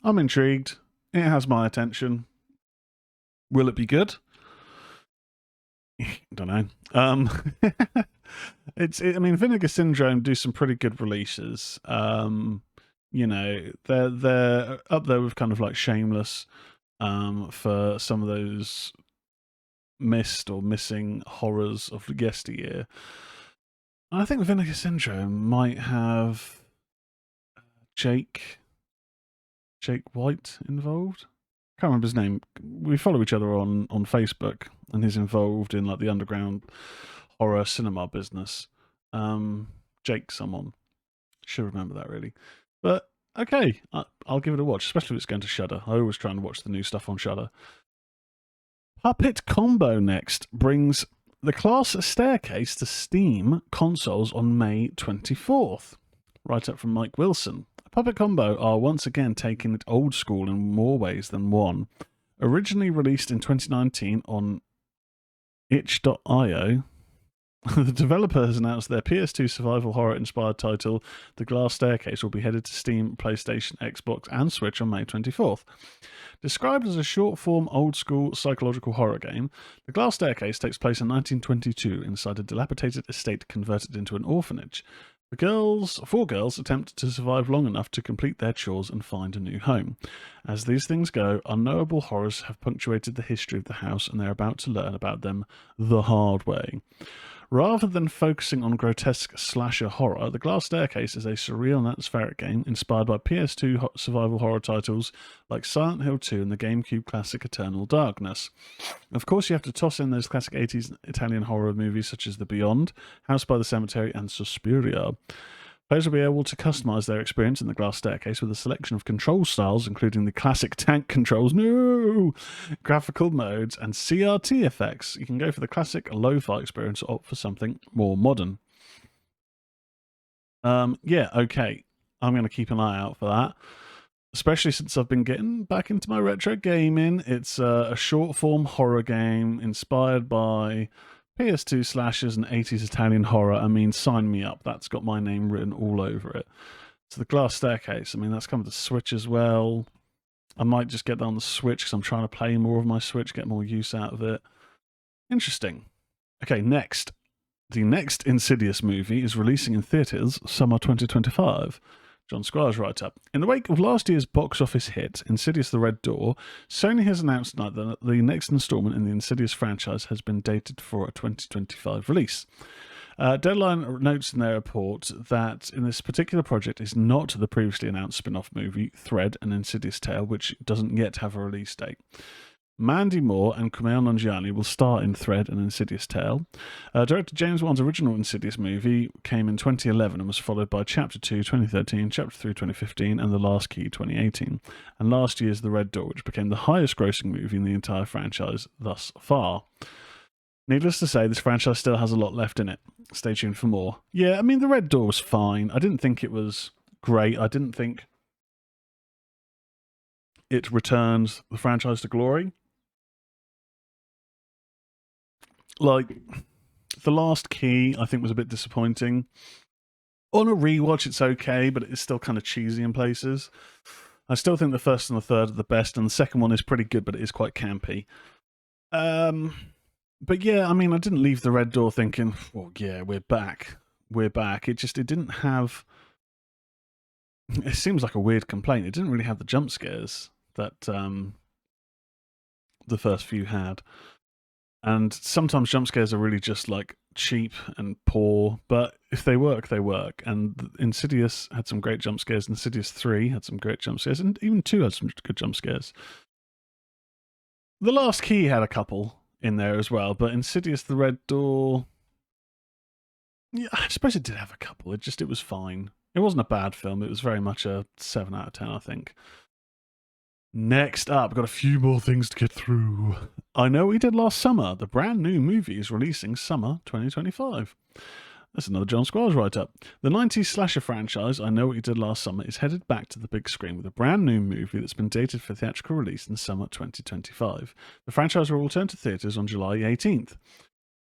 I'm intrigued. It has my attention. Will it be good? Don't know. I mean, Vinegar Syndrome do some pretty good releases. You know, they're up there with kind of like Shameless, for some of those missed or missing horrors of yesteryear. I think Vinegar Syndrome might have Jake White involved. Can't remember his name. We follow each other on Facebook, and he's involved in like the underground horror cinema business. Jake someone. Should remember that really. But okay, I'll give it a watch, especially if it's going to Shudder. I always try and watch the new stuff on Shudder. Puppet Combo next brings the Class Staircase to Steam consoles on May 24th. Right up from Mike Wilson. Puppet Combo are once again taking it old school in more ways than one. Originally released in 2019 on itch.io, the developer has announced their PS2 survival horror-inspired title, The Glass Staircase, will be headed to Steam, PlayStation, Xbox, and Switch on May 24th. Described as a short-form, old-school psychological horror game, The Glass Staircase takes place in 1922 inside a dilapidated estate converted into an orphanage. Four girls attempt to survive long enough to complete their chores and find a new home. As these things go, unknowable horrors have punctuated the history of the house, and they're about to learn about them the hard way. Rather than focusing on grotesque slasher horror, The Glass Staircase is a surreal and atmospheric game inspired by PS2 survival horror titles like Silent Hill 2 and the GameCube classic Eternal Darkness. Of course, you have to toss in those classic 80s Italian horror movies such as The Beyond, House by the Cemetery, and Suspiria. Players will be able to customize their experience in The Glass Staircase with a selection of control styles, including the classic tank controls, graphical modes, and CRT effects. You can go for the classic lo-fi experience or opt for something more modern. Yeah, okay. I'm going to keep an eye out for that, especially since I've been getting back into my retro gaming. It's a short form horror game inspired by PS2 slashers and 80s Italian horror. I mean, sign me up. That's got my name written all over it. So the Glass Staircase, I mean, that's coming to Switch as well. I might just get that on the Switch because I'm trying to play more of my Switch, get more use out of it. Interesting. Okay, next. The next Insidious movie is releasing in theatres summer 2025. John Squires writes up. In the wake of last year's box office hit, Insidious the Red Door, Sony has announced tonight that the next installment in the Insidious franchise has been dated for a 2025 release. Deadline notes in their report that in this particular project is not the previously announced spin-off movie, Thread, an Insidious Tale, which doesn't yet have a release date. Mandy Moore and Kumail Nanjiani will star in Thread, an Insidious Tale. Director James Wan's original Insidious movie came in 2011 and was followed by Chapter 2 2013, Chapter 3 2015, and The Last Key 2018. And last year's The Red Door, which became the highest grossing movie in the entire franchise thus far. Needless to say, this franchise still has a lot left in it. Stay tuned for more. Yeah, I mean, The Red Door was fine. I didn't think it was great. I didn't think it returned the franchise to glory. Like, The Last Key, I think, was a bit disappointing. On a rewatch, it's okay, but it's still kind of cheesy in places. I still think the first and the third are the best, and the second one is pretty good, but it is quite campy. But yeah, I mean, I didn't leave The Red Door thinking, well, yeah, we're back. We're back. It didn't have... It seems like a weird complaint. It didn't really have the jump scares that the first few had. And sometimes jump scares are really just like cheap and poor, but if they work, they work. And Insidious had some great jump scares. Insidious 3 had some great jump scares, and even 2 had some good jump scares. The Last Key had a couple in there as well, but Insidious the Red Door, yeah, I suppose it did have a couple. It was fine. It wasn't a bad film. It was very much a 7 out of 10, I think. Next up, got a few more things to get through. I Know What We Did Last Summer. The brand new movie is releasing summer 2025. That's another John Squires write-up. The 90s slasher franchise, I Know What You Did Last Summer, is headed back to the big screen with a brand new movie that's been dated for theatrical release in summer 2025. The franchise will return to theatres on July 18th.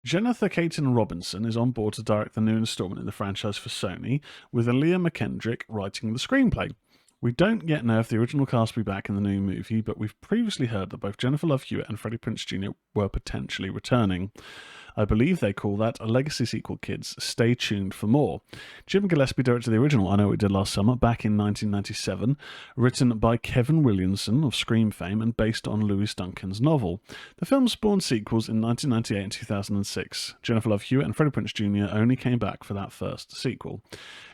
Jennifer Caton Robinson is on board to direct the new installment in the franchise for Sony, with Aaliyah McKendrick writing the screenplay. We don't yet know if the original cast will be back in the new movie, but we've previously heard that both Jennifer Love Hewitt and Freddie Prinze Jr. were potentially returning. I believe they call that a legacy sequel, kids. Stay tuned for more. Jim Gillespie directed the original I Know What We Did Last Summer back in 1997, written by Kevin Williamson of Scream fame and based on Louis Duncan's novel. The film spawned sequels in 1998 and 2006. Jennifer Love Hewitt and Freddie Prinze Jr. only came back for that first sequel.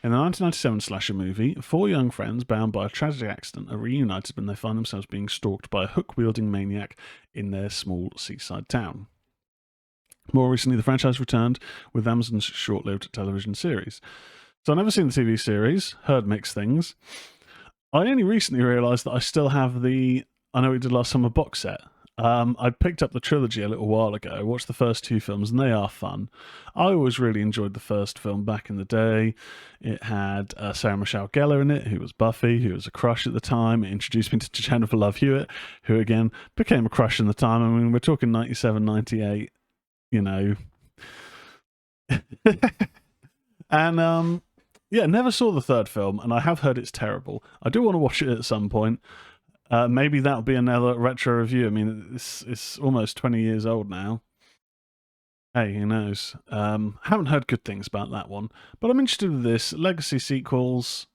In the 1997 slasher movie, 4 young friends bound by a tragic accident are reunited when they find themselves being stalked by a hook-wielding maniac in their small seaside town. More recently, the franchise returned with Amazon's short-lived television series. So I've never seen the TV series, heard mixed things. I only recently realised that I still have the I Know What We Did Last Summer box set. I picked up the trilogy a little while ago, watched the first 2 films, and they are fun. I always really enjoyed the first film back in the day. It had Sarah Michelle Gellar in it, who was Buffy, who was a crush at the time. It introduced me to Jennifer Love Hewitt, who again became a crush in the time. I mean, we're talking 97, 98. You know. And yeah, never saw the third film, and I have heard it's terrible. I do want to watch it at some point. Maybe that'll be another retro review. I mean, it's almost 20 years old now. Hey, who knows? Haven't heard good things about that one, but I'm interested in this. Legacy sequels,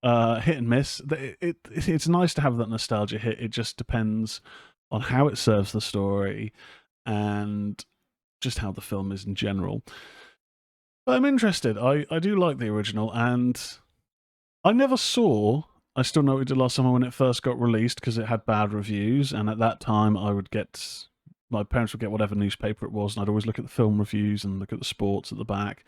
hit and miss. It's nice to have that nostalgia hit. It just depends on how it serves the story and just how the film is in general. But I'm interested. I do like the original, and I never saw I Still Know What We Did Last Summer when it first got released because it had bad reviews, and at that time my parents would get whatever newspaper it was, and I'd always look at the film reviews and look at the sports at the back.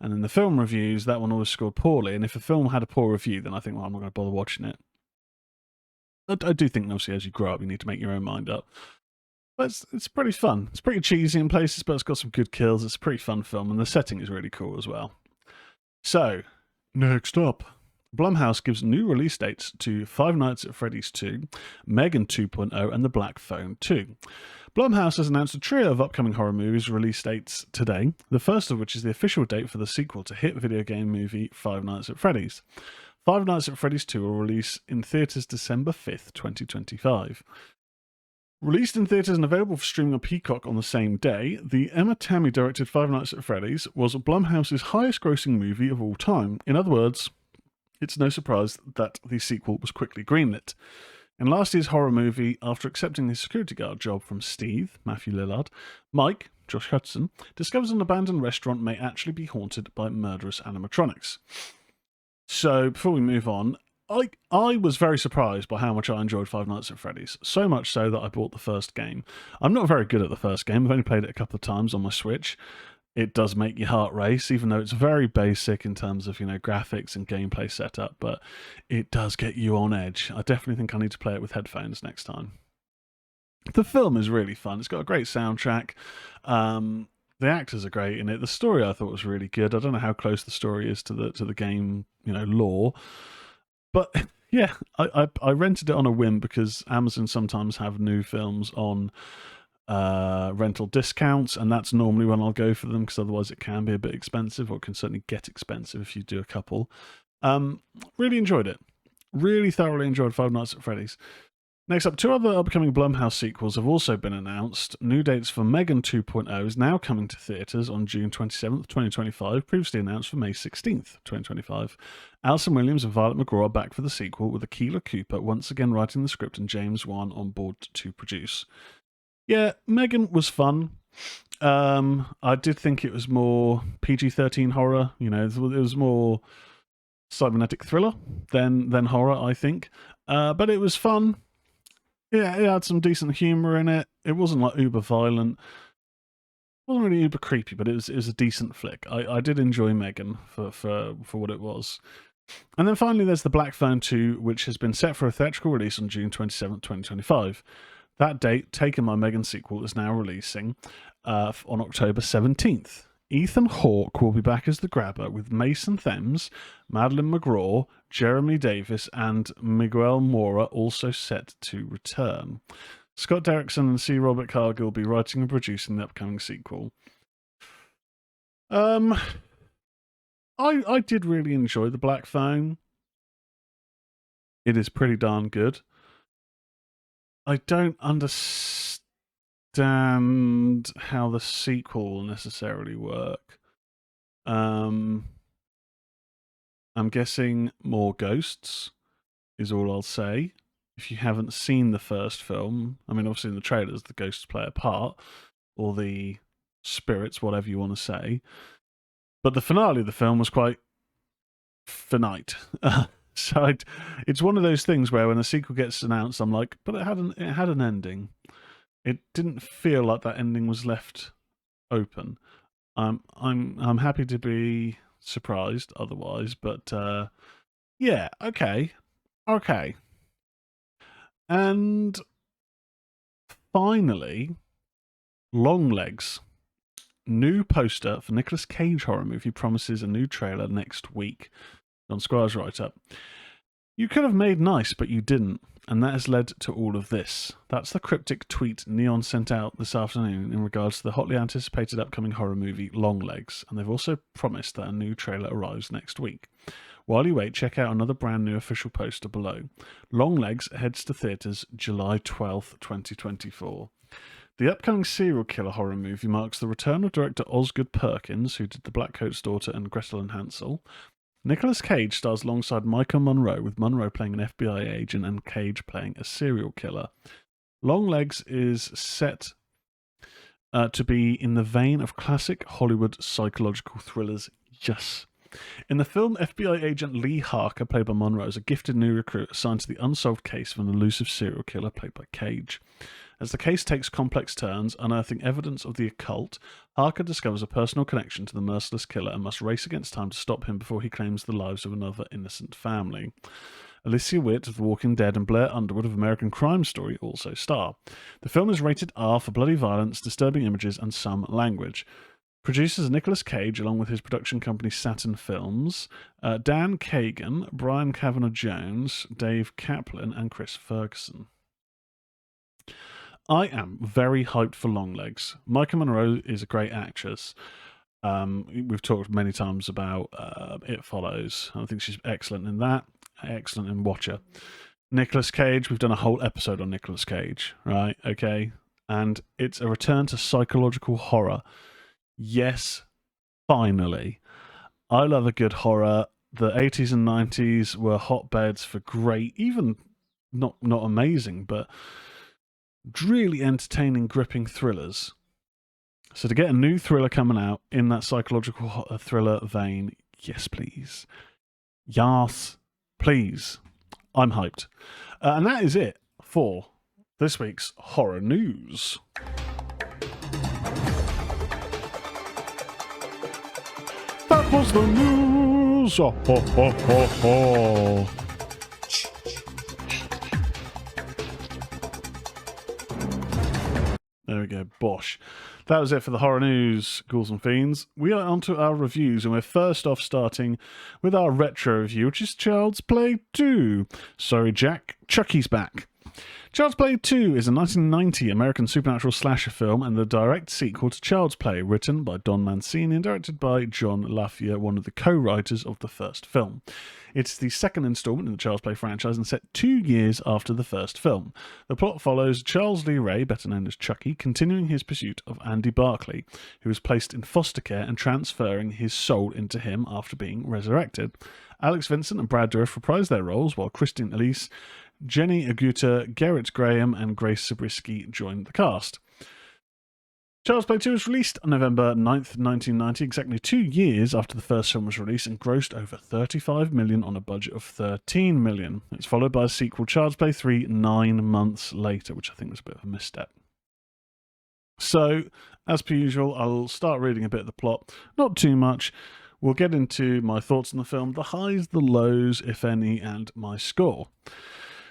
And in the film reviews, that one always scored poorly, and if a film had a poor review, then I think, well, I'm not going to bother watching it. I do think, obviously, as you grow up, you need to make your own mind up. But it's pretty fun. It's pretty cheesy in places, but it's got some good kills. It's a pretty fun film, and the setting is really cool as well. So, next up, Blumhouse gives new release dates to Five Nights at Freddy's 2, Megan 2.0, and The Black Phone 2. Blumhouse has announced a trio of upcoming horror movies release dates today, the first of which is the official date for the sequel to hit video game movie Five Nights at Freddy's. Five Nights at Freddy's 2 will release in theatres December 5th, 2025. Released in theatres and available for streaming on Peacock on the same day, the Emma Tammy directed Five Nights at Freddy's was Blumhouse's highest grossing movie of all time. In other words, it's no surprise that the sequel was quickly greenlit. In last year's horror movie, after accepting the security guard job from Steve, Matthew Lillard, Mike, Josh Hudson, discovers an abandoned restaurant may actually be haunted by murderous animatronics. So, before we move on, I was very surprised by how much I enjoyed Five Nights at Freddy's. So much so that I bought the first game. I'm not very good at the first game. I've only played it a couple of times on my Switch. It does make your heart race, even though it's very basic in terms of, graphics and gameplay setup, but it does get you on edge. I definitely think I need to play it with headphones next time. The film is really fun. It's got a great soundtrack. The actors are great in it. The story I thought was really good. I don't know how close the story is to the game, lore. But yeah, I rented it on a whim because Amazon sometimes have new films on rental discounts, and that's normally when I'll go for them because otherwise it can be a bit expensive, or it can certainly get expensive if you do a couple. Really enjoyed it. Really thoroughly enjoyed Five Nights at Freddy's. Next up, two other upcoming Blumhouse sequels have also been announced. New dates for Megan 2.0 is now coming to theatres on June 27th, 2025, previously announced for May 16th, 2025. Alison Williams and Violet McGraw are back for the sequel, with Akilah Cooper once again writing the script and James Wan on board to produce. Yeah, Megan was fun. I did think it was more PG-13 horror. It was more cybernetic thriller than horror, I think. But it was fun. Yeah, it had some decent humour in it. It wasn't like uber violent. It wasn't really uber creepy, but it was a decent flick. I did enjoy Megan for what it was. And then finally there's The Black Phone 2, which has been set for a theatrical release on June 27th, 2025. That date, taken by Megan sequel, is now releasing on October 17th. Ethan Hawke will be back as the Grabber, with Mason Thames, Madeline McGraw, Jeremy Davis, and Miguel Mora also set to return. Scott Derrickson and C. Robert Cargill will be writing and producing the upcoming sequel. I did really enjoy The Black Phone. It is pretty darn good. I don't understand how the sequel will necessarily work. I'm guessing more ghosts is all I'll say. If you haven't seen the first film, I mean, obviously in the trailers, the ghosts play a part, or the spirits, whatever you want to say. But the finale of the film was quite finite. So it's one of those things where when the sequel gets announced, I'm like, but it had an ending. It didn't feel like that ending was left open. I'm happy to be surprised otherwise, but yeah, okay. And finally, Longlegs. New poster for Nicolas Cage horror movie promises a new trailer next week. John Squire's write-up. You could have made nice, but you didn't, and that has led to all of this. That's the cryptic tweet Neon sent out this afternoon in regards to the hotly anticipated upcoming horror movie Longlegs, and they've also promised that a new trailer arrives next week. While you wait, check out another brand new official poster below. Longlegs heads to theatres July 12th, 2024. The upcoming serial killer horror movie marks the return of director Osgood Perkins, who did The Blackcoat's Daughter and Gretel and Hansel. Nicolas Cage stars alongside Michael Monroe, with Monroe playing an FBI agent and Cage playing a serial killer. Longlegs is set to be in the vein of classic Hollywood psychological thrillers. Yes. In the film, FBI agent Lee Harker, played by Monroe, is a gifted new recruit assigned to the unsolved case of an elusive serial killer, played by Cage. As the case takes complex turns, unearthing evidence of the occult, Harker discovers a personal connection to the merciless killer and must race against time to stop him before he claims the lives of another innocent family. Alicia Witt of The Walking Dead and Blair Underwood of American Crime Story also star. The film is rated R for bloody violence, disturbing images, and some language. Producers Nicolas Cage, along with his production company Saturn Films, Dan Kagan, Brian Kavanagh-Jones, Dave Kaplan, and Chris Ferguson. I am very hyped for Longlegs. Micah Monroe is a great actress. We've talked many times about It Follows. I think she's excellent in that, excellent in Watcher. Nicolas Cage, we've done a whole episode on Nicolas Cage, right? Okay. And it's a return to psychological horror. Yes, finally. I love a good horror. The 80s and 90s were hotbeds for great, even not amazing, but really entertaining, gripping thrillers. So to get a new thriller coming out in that psychological thriller vein, yes, please. Yes, please. I'm hyped. And that is it for this week's horror news. That was the news. Oh, oh, oh, oh, oh. There we go, bosh. That was it for the horror news, Ghouls and Fiends. We are on to our reviews, and we're first off starting with our retro review, which is Child's Play 2. Sorry, Jack, Chucky's back. Child's Play 2 is a 1990 American supernatural slasher film and the direct sequel to Child's Play, written by Don Mancini and directed by John LaFia, one of the co-writers of the first film. It's the second installment in the Child's Play franchise and set 2 years after the first film. The plot follows Charles Lee Ray, better known as Chucky, continuing his pursuit of Andy Barclay, who is placed in foster care and transferring his soul into him after being resurrected. Alex Vincent and Brad Dourif reprise their roles, while Christine Elise, Jenny Agutter, Garrett Graham, and Grace Zabriskie joined the cast. Child's Play 2 was released on November 9th, 1990, exactly 2 years after the first film was released, and grossed over $35 million on a budget of $13 million. It's followed by a sequel, Child's Play 3, 9 months later, which I think was a bit of a misstep. So, as per usual, I'll start reading a bit of the plot. Not too much. We'll get into my thoughts on the film, the highs, the lows, if any, and my score.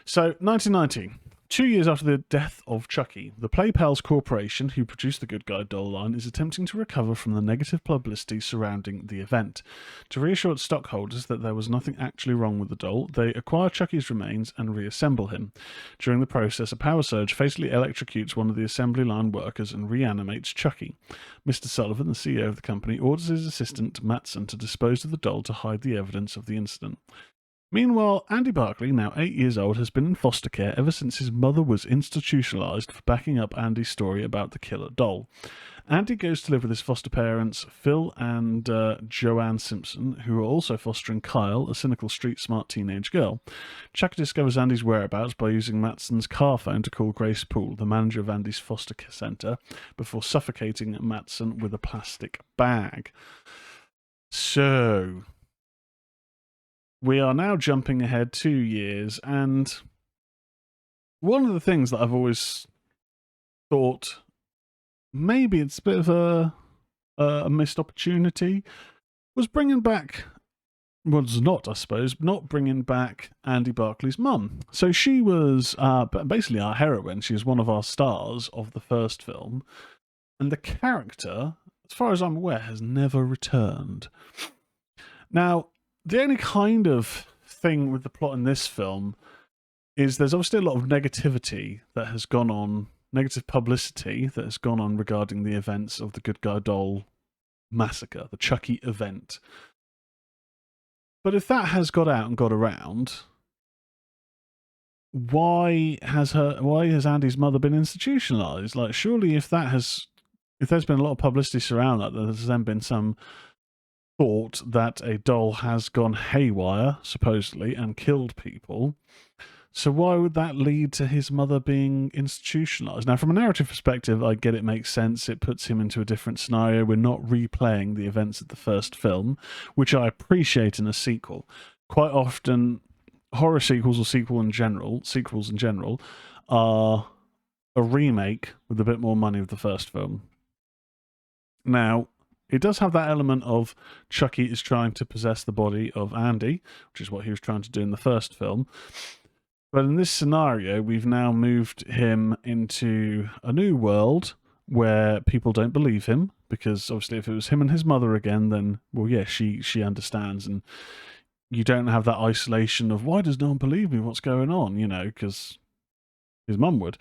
So, 1990, 2 years after the death of Chucky, the Play Pals Corporation, who produced the Good Guy doll line, is attempting to recover from the negative publicity surrounding the event. To reassure its stockholders that there was nothing actually wrong with the doll, they acquire Chucky's remains and reassemble him. During the process, a power surge fatally electrocutes one of the assembly line workers and reanimates Chucky. Mr. Sullivan, the CEO of the company, orders his assistant, Matson, to dispose of the doll to hide the evidence of the incident. Meanwhile, Andy Barclay, now 8 years old, has been in foster care ever since his mother was institutionalized for backing up Andy's story about the killer doll. Andy goes to live with his foster parents, Phil and Joanne Simpson, who are also fostering Kyle, a cynical, street-smart teenage girl. Chuck discovers Andy's whereabouts by using Matson's car phone to call Grace Poole, the manager of Andy's foster care center, before suffocating Matson with a plastic bag. So, we are now jumping ahead 2 years, and one of the things that I've always thought maybe it's a bit of a missed opportunity was bringing back, well, it's not, I suppose, not bringing back Andy Barclay's mum. So she was basically our heroine. She was one of our stars of the first film, and the character, as far as I'm aware, has never returned. Now, the only kind of thing with the plot in this film is there's obviously a lot of negativity that has gone on, negative publicity that has gone on regarding the events of the Good Guy doll massacre, the Chucky event. But if that has got out and got around, why has Andy's mother been institutionalized? Like, surely if there's been a lot of publicity around that, there's then been some thought that a doll has gone haywire, supposedly, and killed people. So why would that lead to his mother being institutionalized? Now, from a narrative perspective, I get it makes sense. It puts him into a different scenario. We're not replaying the events of the first film, which I appreciate in a sequel. Quite often, horror sequels or sequels in general, are a remake with a bit more money of the first film. Now, it does have that element of Chucky is trying to possess the body of Andy, which is what he was trying to do in the first film. But in this scenario, we've now moved him into a new world where people don't believe him. because obviously if it was him and his mother again, then, well, yeah, she understands, and you don't have that isolation of, why does no one believe me, what's going on, you know, because his mum would.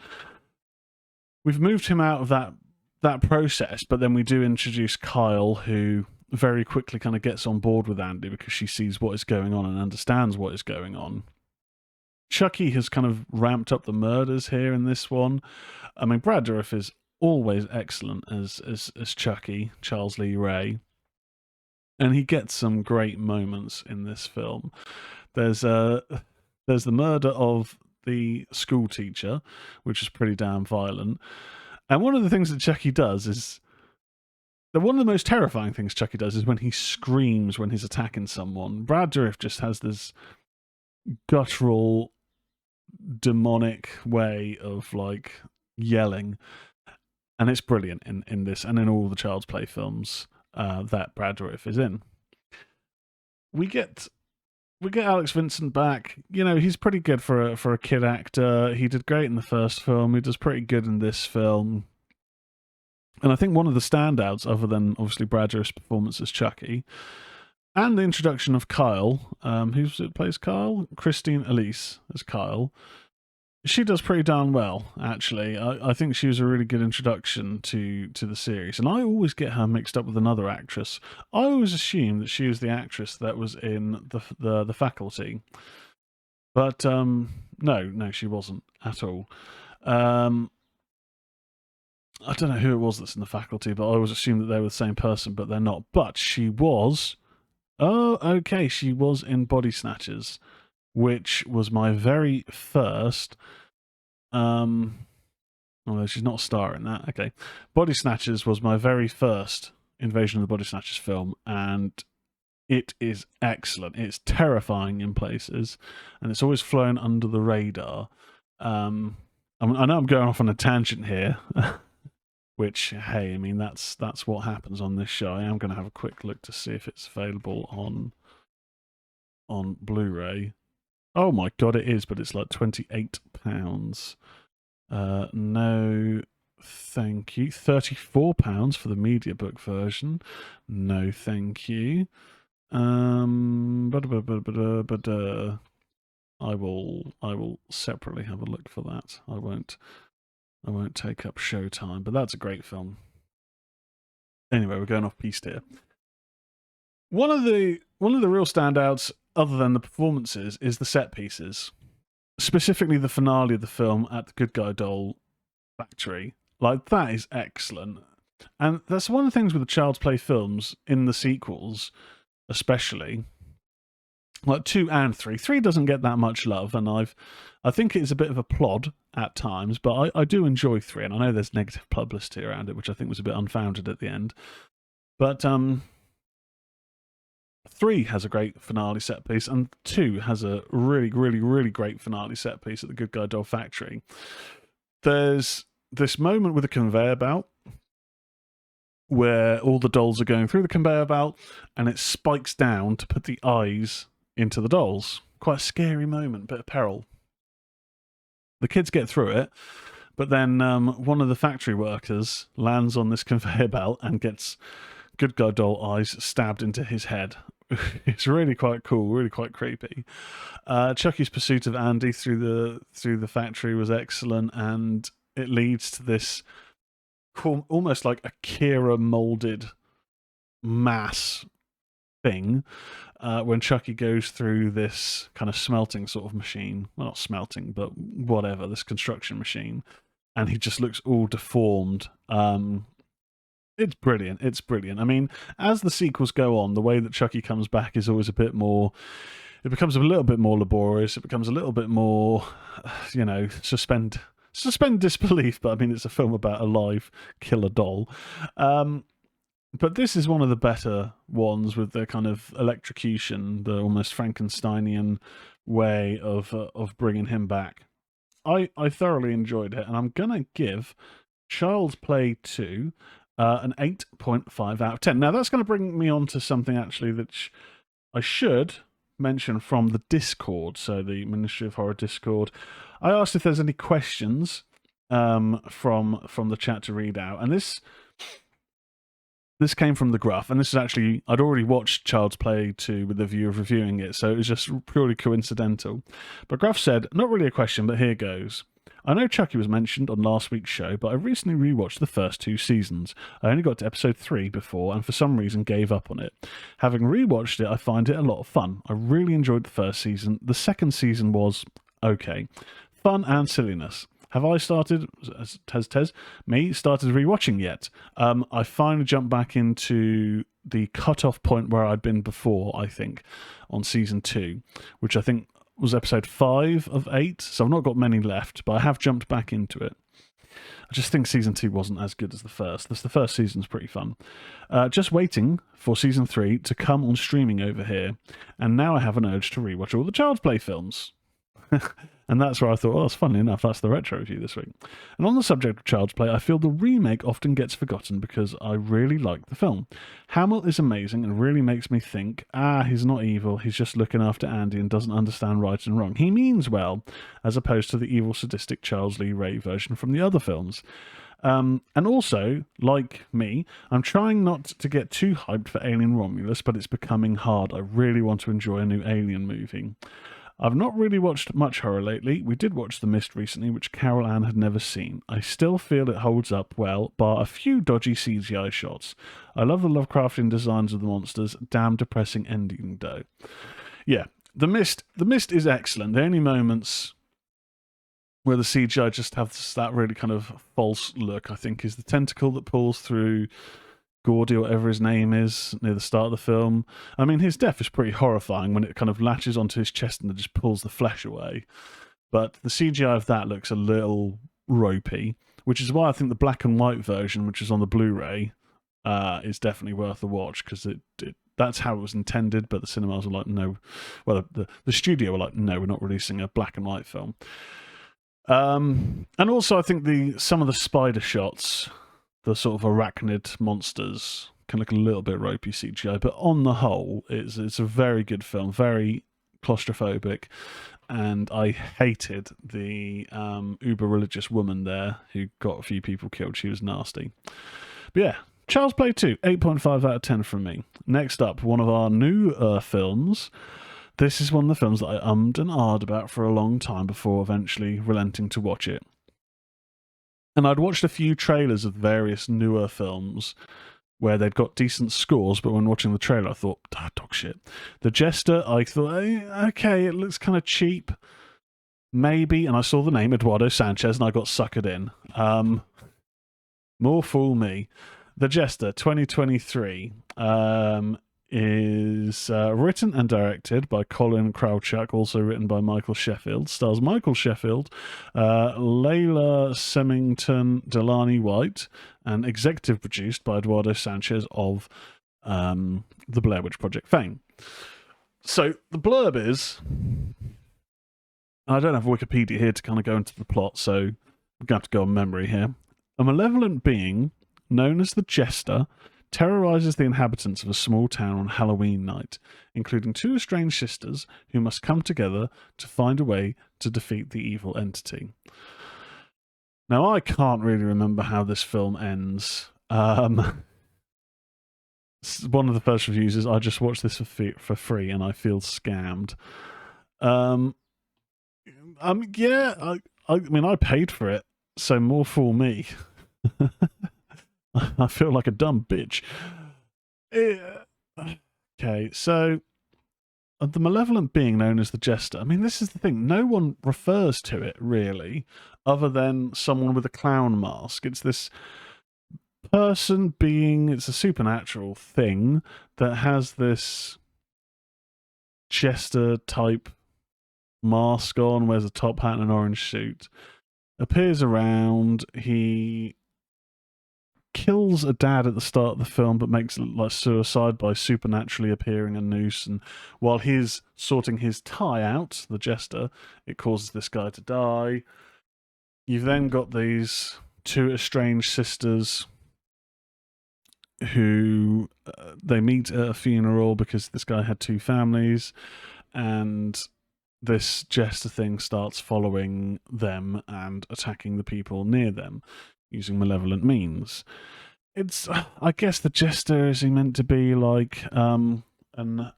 We've moved him out of that process, but then we do introduce Kyle, who very quickly kind of gets on board with Andy because she sees what is going on and understands what is going on. Chucky has kind of ramped up the murders here in this one. I mean, Brad Dourif is always excellent as Chucky, Charles Lee Ray, and he gets some great moments in this film. There's the murder of the school teacher, which is pretty damn violent. And one of the things that Chucky does is, one of the most terrifying things Chucky does is when he screams when he's attacking someone. Brad Dourif just has this guttural, demonic way of like yelling, and it's brilliant in this and in all the Child's Play films that Brad Dourif is in. We get Alex Vincent back. You know, he's pretty good for a kid actor. He did great in the first film. He does pretty good in this film. And I think one of the standouts, other than obviously Brad Dourif's performance as Chucky, and the introduction of Kyle, who plays Kyle? Christine Elise as Kyle. She does pretty darn well, actually. I think she was a really good introduction to the series. And I always get her mixed up with another actress. I always assume that she was the actress that was in the Faculty. But no, she wasn't at all. I don't know who it was that's in the Faculty, but I always assumed that they were the same person, but they're not. But she was... Oh, okay, she was in Body Snatchers, which was my very first... although she's not a star in that. Okay. Body Snatchers was my very first Invasion of the Body Snatchers film, and it is excellent. It's terrifying in places, and it's always flown under the radar. I know I'm going off on a tangent here, which, hey, I mean, that's what happens on this show. I am going to have a quick look to see if it's available on Blu-ray. Oh my god, it is, but it's like £28. No, thank you. £34 for the MediaBook version. No, thank you. I will separately have a look for that. I won't take up showtime, but that's a great film. Anyway, we're going off piste here. One of the real standouts, other than the performances, is the set pieces. Specifically the finale of the film at the Good Guy Doll factory. Like, that is excellent. And that's one of the things with the Child's Play films, in the sequels especially, like 2 and 3. 3 doesn't get that much love, and I think it's a bit of a plod at times, but I do enjoy 3, and I know there's negative publicity around it, which I think was a bit unfounded at the end. But 3 has a great finale set piece, and 2 has a really, really, really great finale set piece at the Good Guy Doll factory. There's this moment with a conveyor belt where all the dolls are going through the conveyor belt, and it spikes down to put the eyes into the dolls. Quite a scary moment, bit of peril. The kids get through it, but then one of the factory workers lands on this conveyor belt and gets Good Guy Doll eyes stabbed into his head. It's really quite cool, really quite creepy. Chucky's pursuit of Andy through the factory was excellent, and it leads to this almost like Akira molded mass thing when Chucky goes through this kind of smelting sort of machine. Well, not smelting, but whatever, this construction machine, and he just looks all deformed. It's brilliant. It's brilliant. I mean, as the sequels go on, the way that Chucky comes back is always a bit more... It becomes a little bit more laborious. It becomes a little bit more, you know, suspend disbelief. But I mean, it's a film about a live killer doll. But this is one of the better ones with the kind of electrocution, the almost Frankensteinian way of bringing him back. I thoroughly enjoyed it, and I'm going to give Child's Play 2... an 8.5 out of 10. Now, that's going to bring me on to something, actually, that I should mention from the Discord, so the Ministry of Horror Discord. I asked if there's any questions from the chat to read out, and this This came from the Gruff, and this is actually, I'd already watched Child's Play 2 with the view of reviewing it, so it was just purely coincidental. But Gruff said, not really a question, but here goes. I know Chucky was mentioned on last week's show, but I recently rewatched the first 2 seasons. I only got to episode 3 before, and for some reason gave up on it. Having rewatched it, I find it a lot of fun. I really enjoyed the first season. The second season was okay. Fun and silliness. Have I started, started rewatching yet? I finally jumped back into the cut-off point where I'd been before, I think, on season 2, which I think was episode 5 of 8, so I've not got many left, but I have jumped back into it. I just think season 2 wasn't as good as the first. The first season's pretty fun. Just waiting for season 3 to come on streaming over here, and now I have an urge to rewatch all the Child's Play films. And that's where I thought, it's funny enough, that's the retro review this week. And on the subject of Child's Play, I feel the remake often gets forgotten because I really like the film. Hamill is amazing and really makes me think, he's not evil, he's just looking after Andy and doesn't understand right and wrong. He means well, as opposed to the evil, sadistic Charles Lee Ray version from the other films. And also, like me, I'm trying not to get too hyped for Alien Romulus, but it's becoming hard. I really want to enjoy a new Alien movie. I've not really watched much horror lately. We did watch The Mist recently, which Carol Ann had never seen. I still feel it holds up well, bar a few dodgy CGI shots. I love the Lovecraftian designs of the monsters. Damn depressing ending, though. Yeah, The Mist is excellent. The only moments where the CGI just has that really kind of false look, I think, is the tentacle that pulls through Gordy, or whatever his name is, near the start of the film. I mean, his death is pretty horrifying when it kind of latches onto his chest and it just pulls the flesh away. But the CGI of that looks a little ropey, which is why I think the black and white version, which is on the Blu-ray, is definitely worth a watch, because that's how it was intended, but the cinemas were like, no. Well, the studio were like, no, we're not releasing a black and white film. And also, I think some of the spider shots, the sort of arachnid monsters, can look a little bit ropey CGI, but on the whole, it's a very good film, very claustrophobic, and I hated the uber-religious woman there who got a few people killed. She was nasty. But yeah, Child's Play 2, 8.5 out of 10 from me. Next up, one of our newer films. This is one of the films that I ummed and ahed about for a long time before eventually relenting to watch it. And I'd watched a few trailers of various newer films where they'd got decent scores, but when watching the trailer, I thought, dog shit. The Jester, I thought, okay, it looks kind of cheap. Maybe, and I saw the name, Eduardo Sanchez, and I got suckered in. More fool me. The Jester, 2023, is written and directed by Colin Crouchak, also written by Michael Sheffield. Stars Michael Sheffield, Layla Semington, Delaney White, and executive produced by Eduardo Sanchez of the Blair Witch Project fame. So the blurb is, I don't have Wikipedia here to kind of go into the plot, so I'm going to have to go on memory here. A malevolent being known as the Jester terrorizes the inhabitants of a small town on Halloween night, including 2 estranged sisters who must come together to find a way to defeat the evil entity. Now, I can't really remember how this film ends. One of the first reviews is, I just watched this for free and I feel scammed. Yeah, I mean, I paid for it, so more fool me. I feel like a dumb bitch. Okay, so the malevolent being known as the Jester. I mean, this is the thing. No one refers to it, really, other than someone with a clown mask. It's this person being, it's a supernatural thing that has this Jester-type mask on, wears a top hat and an orange suit, appears around, he kills a dad at the start of the film, but makes it look like suicide by supernaturally appearing a noose. And while he's sorting his tie out, the Jester, it causes this guy to die. You've then got these 2 estranged sisters who they meet at a funeral because this guy had 2 families, and this Jester thing starts following them and attacking the people near them using malevolent means. it's, I guess the Jester, is he meant to be like an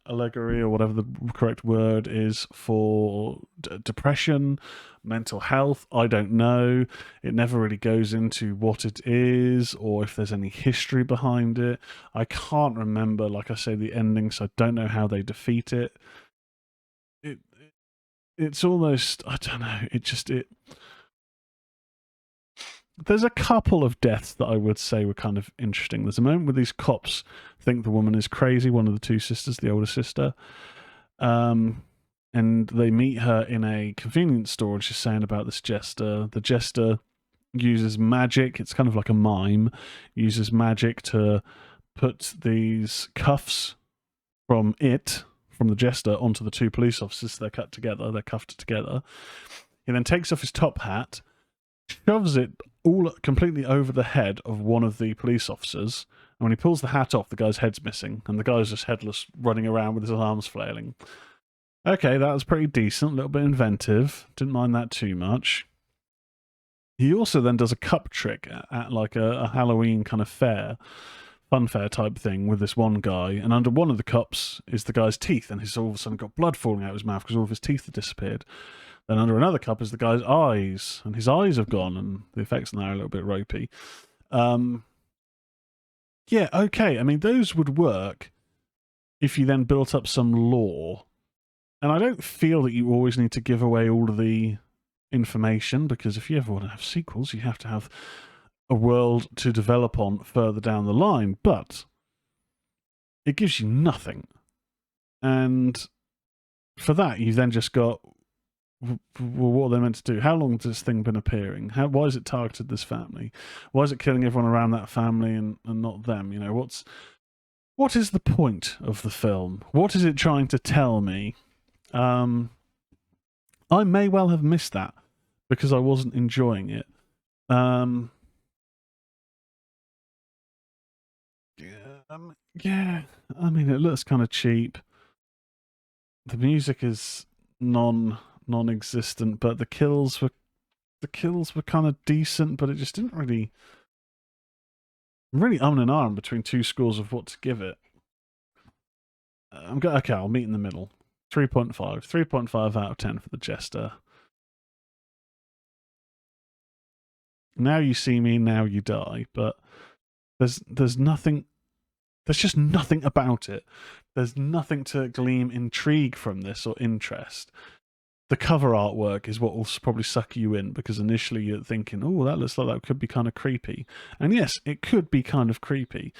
allegory, or whatever the correct word is, for depression, mental health? I don't know. It never really goes into what it is or if there's any history behind it. I can't remember, like I say, the ending, so I don't know how they defeat it. It's almost, I don't know, there's a couple of deaths that I would say were kind of interesting. There's a moment where these cops think the woman is crazy, one of the two sisters, the older sister, and they meet her in a convenience store, and she's saying about this Jester. The Jester uses magic, it's kind of like a mime, uses magic to put these cuffs from the Jester onto the two police officers. They're cuffed together. He then takes off his top hat, shoves it all completely over the head of one of the police officers, and when he pulls the hat off, the guy's head's missing, and the guy's just headless, running around with his arms flailing. Okay, that was pretty decent, a little bit inventive. Didn't mind that too much. He also then does a cup trick at like a Halloween kind of fun fair type thing with this one guy, and under one of the cups is the guy's teeth, and he's all of a sudden got blood falling out of his mouth because all of his teeth have disappeared. Then under another cup is the guy's eyes, and his eyes have gone, and the effects now are a little bit ropey. Yeah, okay, I mean, those would work if you then built up some lore. And I don't feel that you always need to give away all of the information, because if you ever want to have sequels, you have to have a world to develop on further down the line, but it gives you nothing. And for that, you've then just got, well, what are they meant to do? How long has this thing been appearing? Why is it targeted this family? Why is it killing everyone around that family and not them? You know, what is the point of the film? What is it trying to tell me? I may well have missed that because I wasn't enjoying it. Yeah, I mean, it looks kind of cheap. The music is non-existent, but the kills were kind of decent, but it just didn't really. I'm really umming and ahhing between two scores of what to give it. Okay, I'll meet in the middle. 3.5. 3.5 out of 10 for the Jester. Now you see me, now you die, but there's nothing. There's just nothing about it. There's nothing to glean intrigue from this or interest. The cover artwork is what will probably suck you in, because initially you're thinking, oh, that looks like that could be kind of creepy. And yes, it could be kind of creepy.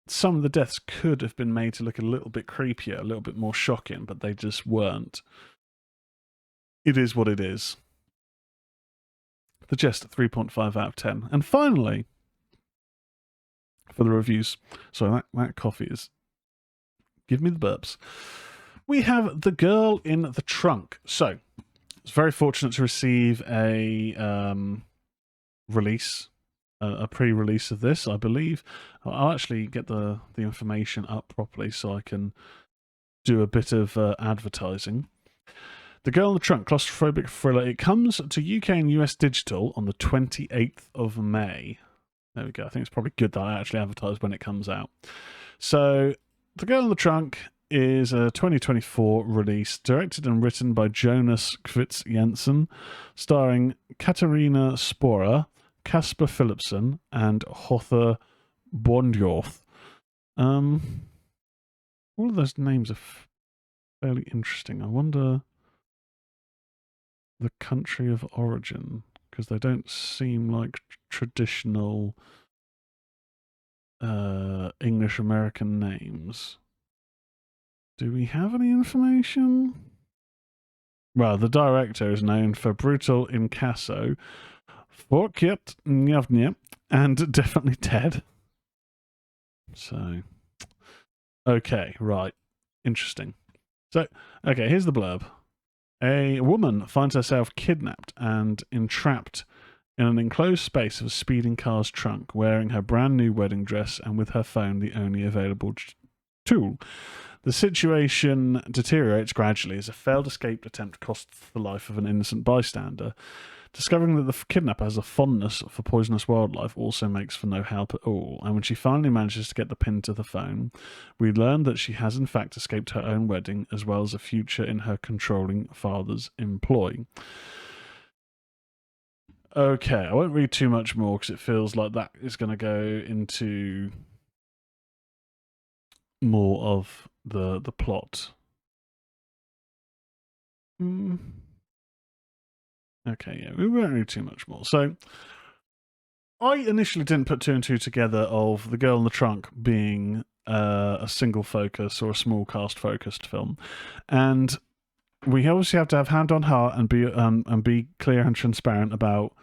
Some of the deaths could have been made to look a little bit creepier, a little bit more shocking, but they just weren't. It is what it is. The Jester, 3.5 out of 10. And finally, for the reviews, so that coffee is... Give me the burps. We have The Girl in the Trunk. So, I was very fortunate to receive a release, a pre-release of this, I believe. I'll actually get the information up properly so I can do a bit of advertising. The Girl in the Trunk, claustrophobic thriller. It comes to UK and US digital on the 28th of May. There we go. I think it's probably good that I actually advertise when it comes out. So, The Girl in the Trunk is a 2024 release, directed and written by Jonas Kvitz Jensen, starring Katarina Spora, Casper Philipson, and Hother Bondjorth. All of those names are fairly interesting. I wonder the country of origin, because they don't seem like traditional English American names. Do we have any information? Well, the director is known for Brutal Incasso, Forkyet Njavnje, and Definitely Ted. So, okay, right. Interesting. So, okay, here's the blurb. A woman finds herself kidnapped and entrapped in an enclosed space of a speeding car's trunk, wearing her brand new wedding dress and with her phone the only available tool. The situation deteriorates gradually as a failed escape attempt costs the life of an innocent bystander. Discovering that the kidnapper has a fondness for poisonous wildlife also makes for no help at all, and when she finally manages to get the pin to the phone, we learn that she has in fact escaped her own wedding as well as a future in her controlling father's employ. Okay, I won't read too much more because it feels like that is going to go into more of the plot. Okay, yeah, we won't read too much more. So, I initially didn't put two and two together of The Girl in the Trunk being a single focus or a small cast focused film, and we obviously have to have hand on heart and be clear and transparent about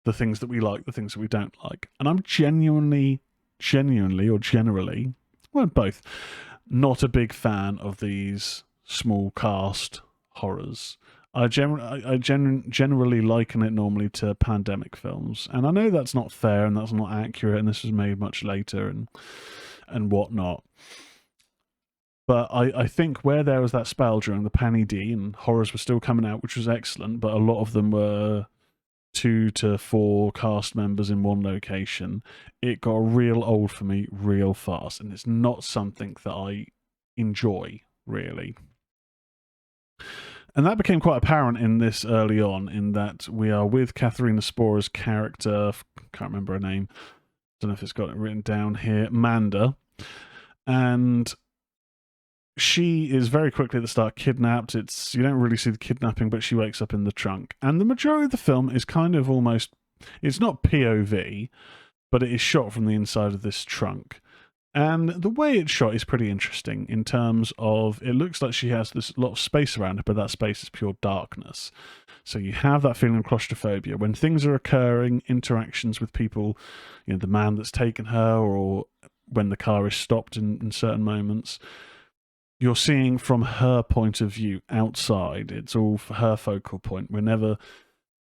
the things that we like, the things that we don't like. And I'm genuinely, or generally, well, both, not a big fan of these small cast horrors. I generally liken it normally to pandemic films, and I know that's not fair and that's not accurate, and this was made much later and whatnot. But I think where there was that spell during the Panny D and horrors were still coming out, which was excellent, but a lot of them were 2 to 4 cast members in one location, it got real old for me real fast, and it's not something that I enjoy, really. And that became quite apparent in this early on, in that we are with Katharina Spora's character, can't remember her name, don't know if it's got it written down here, Manda, and she is very quickly at the start kidnapped. You don't really see the kidnapping, but she wakes up in the trunk. And the majority of the film is kind of almost, it's not POV, but it is shot from the inside of this trunk. And the way it's shot is pretty interesting in terms of, it looks like she has this lot of space around her, but that space is pure darkness. So you have that feeling of claustrophobia. When things are occurring, interactions with people, the man that's taken her, or when the car is stopped in certain moments, you're seeing from her point of view outside. It's all for her focal point. We're never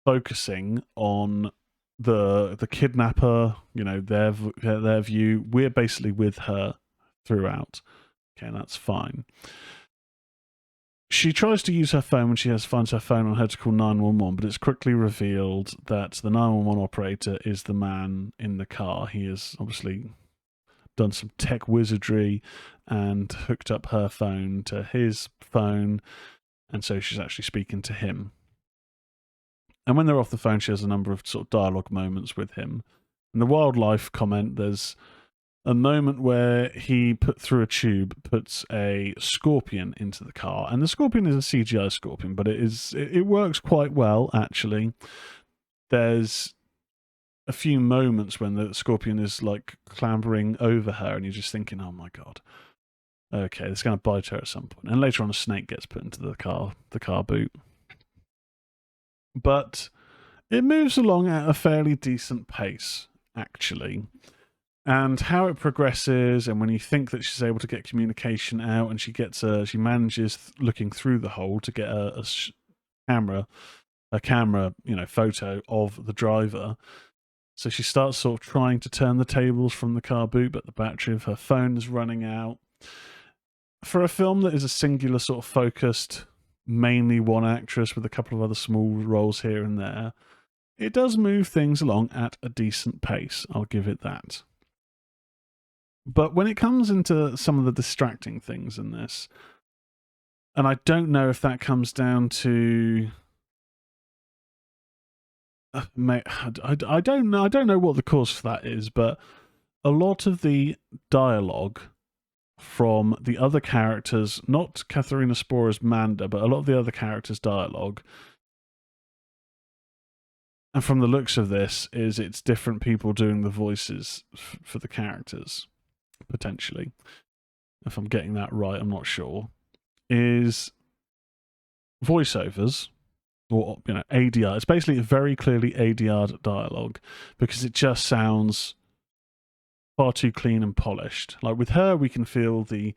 focusing on the kidnapper, their view. We're basically with her throughout. Okay, that's fine. She tries to use her phone when she finds her phone on her to call 911, but it's quickly revealed that the 911 operator is the man in the car. He has obviously done some tech wizardry and hooked up her phone to his phone, and so she's actually speaking to him. And when they're off the phone, she has a number of sort of dialogue moments with him. In the wildlife comment, there's a moment where he, through a tube, puts a scorpion into the car, and the scorpion is a CGI scorpion, but it works quite well, actually. There's a few moments when the scorpion is like clambering over her, and you're just thinking, oh my god, okay, it's going to bite her at some point. And later on, a snake gets put into the car boot. But it moves along at a fairly decent pace, actually. And how it progresses, and when you think that she's able to get communication out, and she manages, looking through the hole, to get a camera, photo of the driver. So she starts sort of trying to turn the tables from the car boot, but the battery of her phone is running out. For a film that is a singular sort of focused, mainly one actress with a couple of other small roles here and there, it does move things along at a decent pace. I'll give it that. But when it comes into some of the distracting things in this, and I don't know if that comes down to... I don't know what the cause for that is, but a lot of the dialogue from the other characters, not Katharina Spora's Manda, but a lot of the other characters' dialogue, and from the looks of this, it's different people doing the voices for the characters, potentially. If I'm getting that right, I'm not sure. Is voiceovers, or ADR. It's basically very clearly ADR dialogue, because it just sounds far too clean and polished. Like with her, we can feel the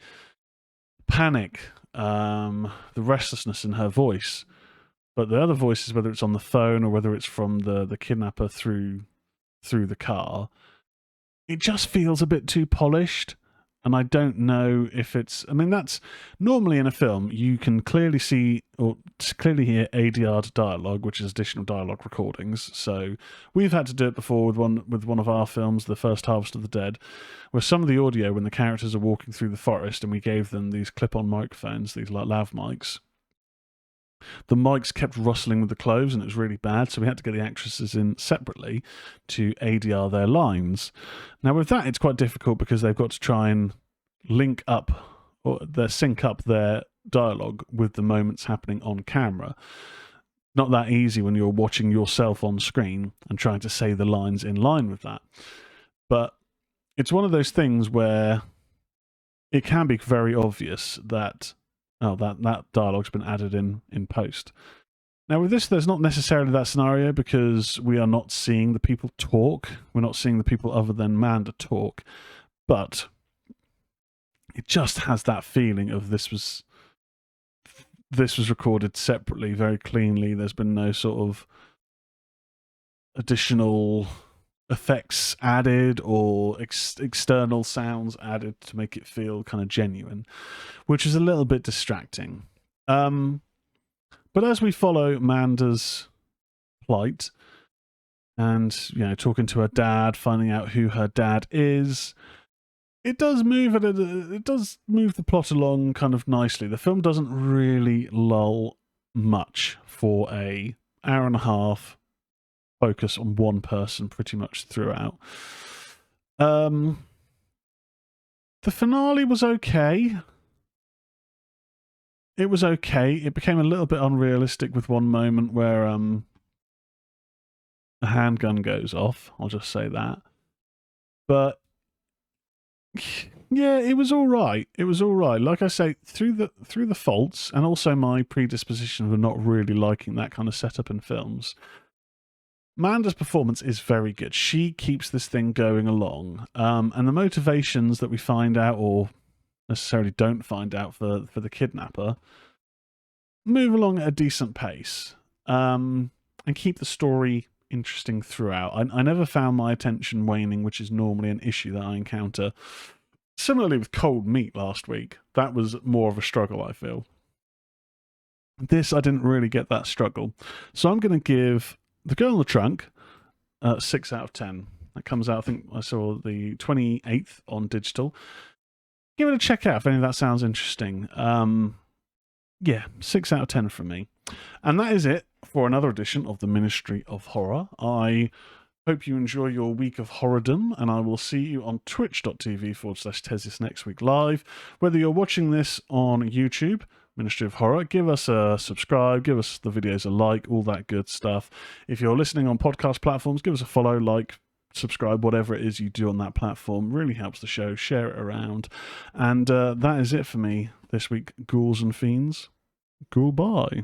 panic, the restlessness in her voice, but the other voices, whether it's on the phone or whether it's from the kidnapper through the car, it just feels a bit too polished. And I don't know if it's... I mean, that's... Normally in a film, you can clearly see or clearly hear ADR dialogue, which is additional dialogue recordings. So we've had to do it before with one of our films, The First Harvest of the Dead, where some of the audio, when the characters are walking through the forest and we gave them these clip-on microphones, these like lav mics, the mics kept rustling with the clothes and it was really bad, so we had to get the actresses in separately to ADR their lines. Now with that, it's quite difficult because they've got to try and link up or sync up their dialogue with the moments happening on camera. Not that easy when you're watching yourself on screen and trying to say the lines in line with that. But it's one of those things where it can be very obvious that that dialogue's been added in post. Now with this, there's not necessarily that scenario because we are not seeing the people talk. We're not seeing the people other than Manda talk. But it just has that feeling of this was recorded separately, very cleanly. There's been no sort of additional effects added or external sounds added to make it feel kind of genuine, which is a little bit distracting. But as we follow Manda's plight and, you know, talking to her dad, finding out who her dad is, it does move the plot along kind of nicely. The film doesn't really lull much for a hour and a half focus on one person pretty much throughout. The finale was okay. It was okay. It became a little bit unrealistic with one moment where a handgun goes off. I'll just say that. But yeah, it was all right. It was all right. Like I say, through the faults and also my predisposition for not really liking that kind of setup in films, Manda's performance is very good. She keeps this thing going along, and the motivations that we find out or necessarily don't find out for the kidnapper move along at a decent pace, and keep the story interesting throughout. I never found my attention waning, which is normally an issue that I encounter. Similarly with Cold Meat last week, that was more of a struggle, I feel. This, I didn't really get that struggle. So I'm going to give The Girl in the Trunk 6 out of 10. That comes out, I think I saw the 28th on digital. Give it a check out if any of that sounds interesting. Yeah, 6 out of 10 from me. And that is it for another edition of the Ministry of Horror. I hope you enjoy your week of horrordom, and I will see you on twitch.tv/Tezis next week live. Whether you're watching this on YouTube, Ministry of Horror, give us a subscribe, give us the videos a like, all that good stuff. If you're listening on podcast platforms, give us a follow, like, subscribe, whatever it is you do on that platform. Really helps the show. Share it around. And that is it for me this week, ghouls and fiends. Goodbye.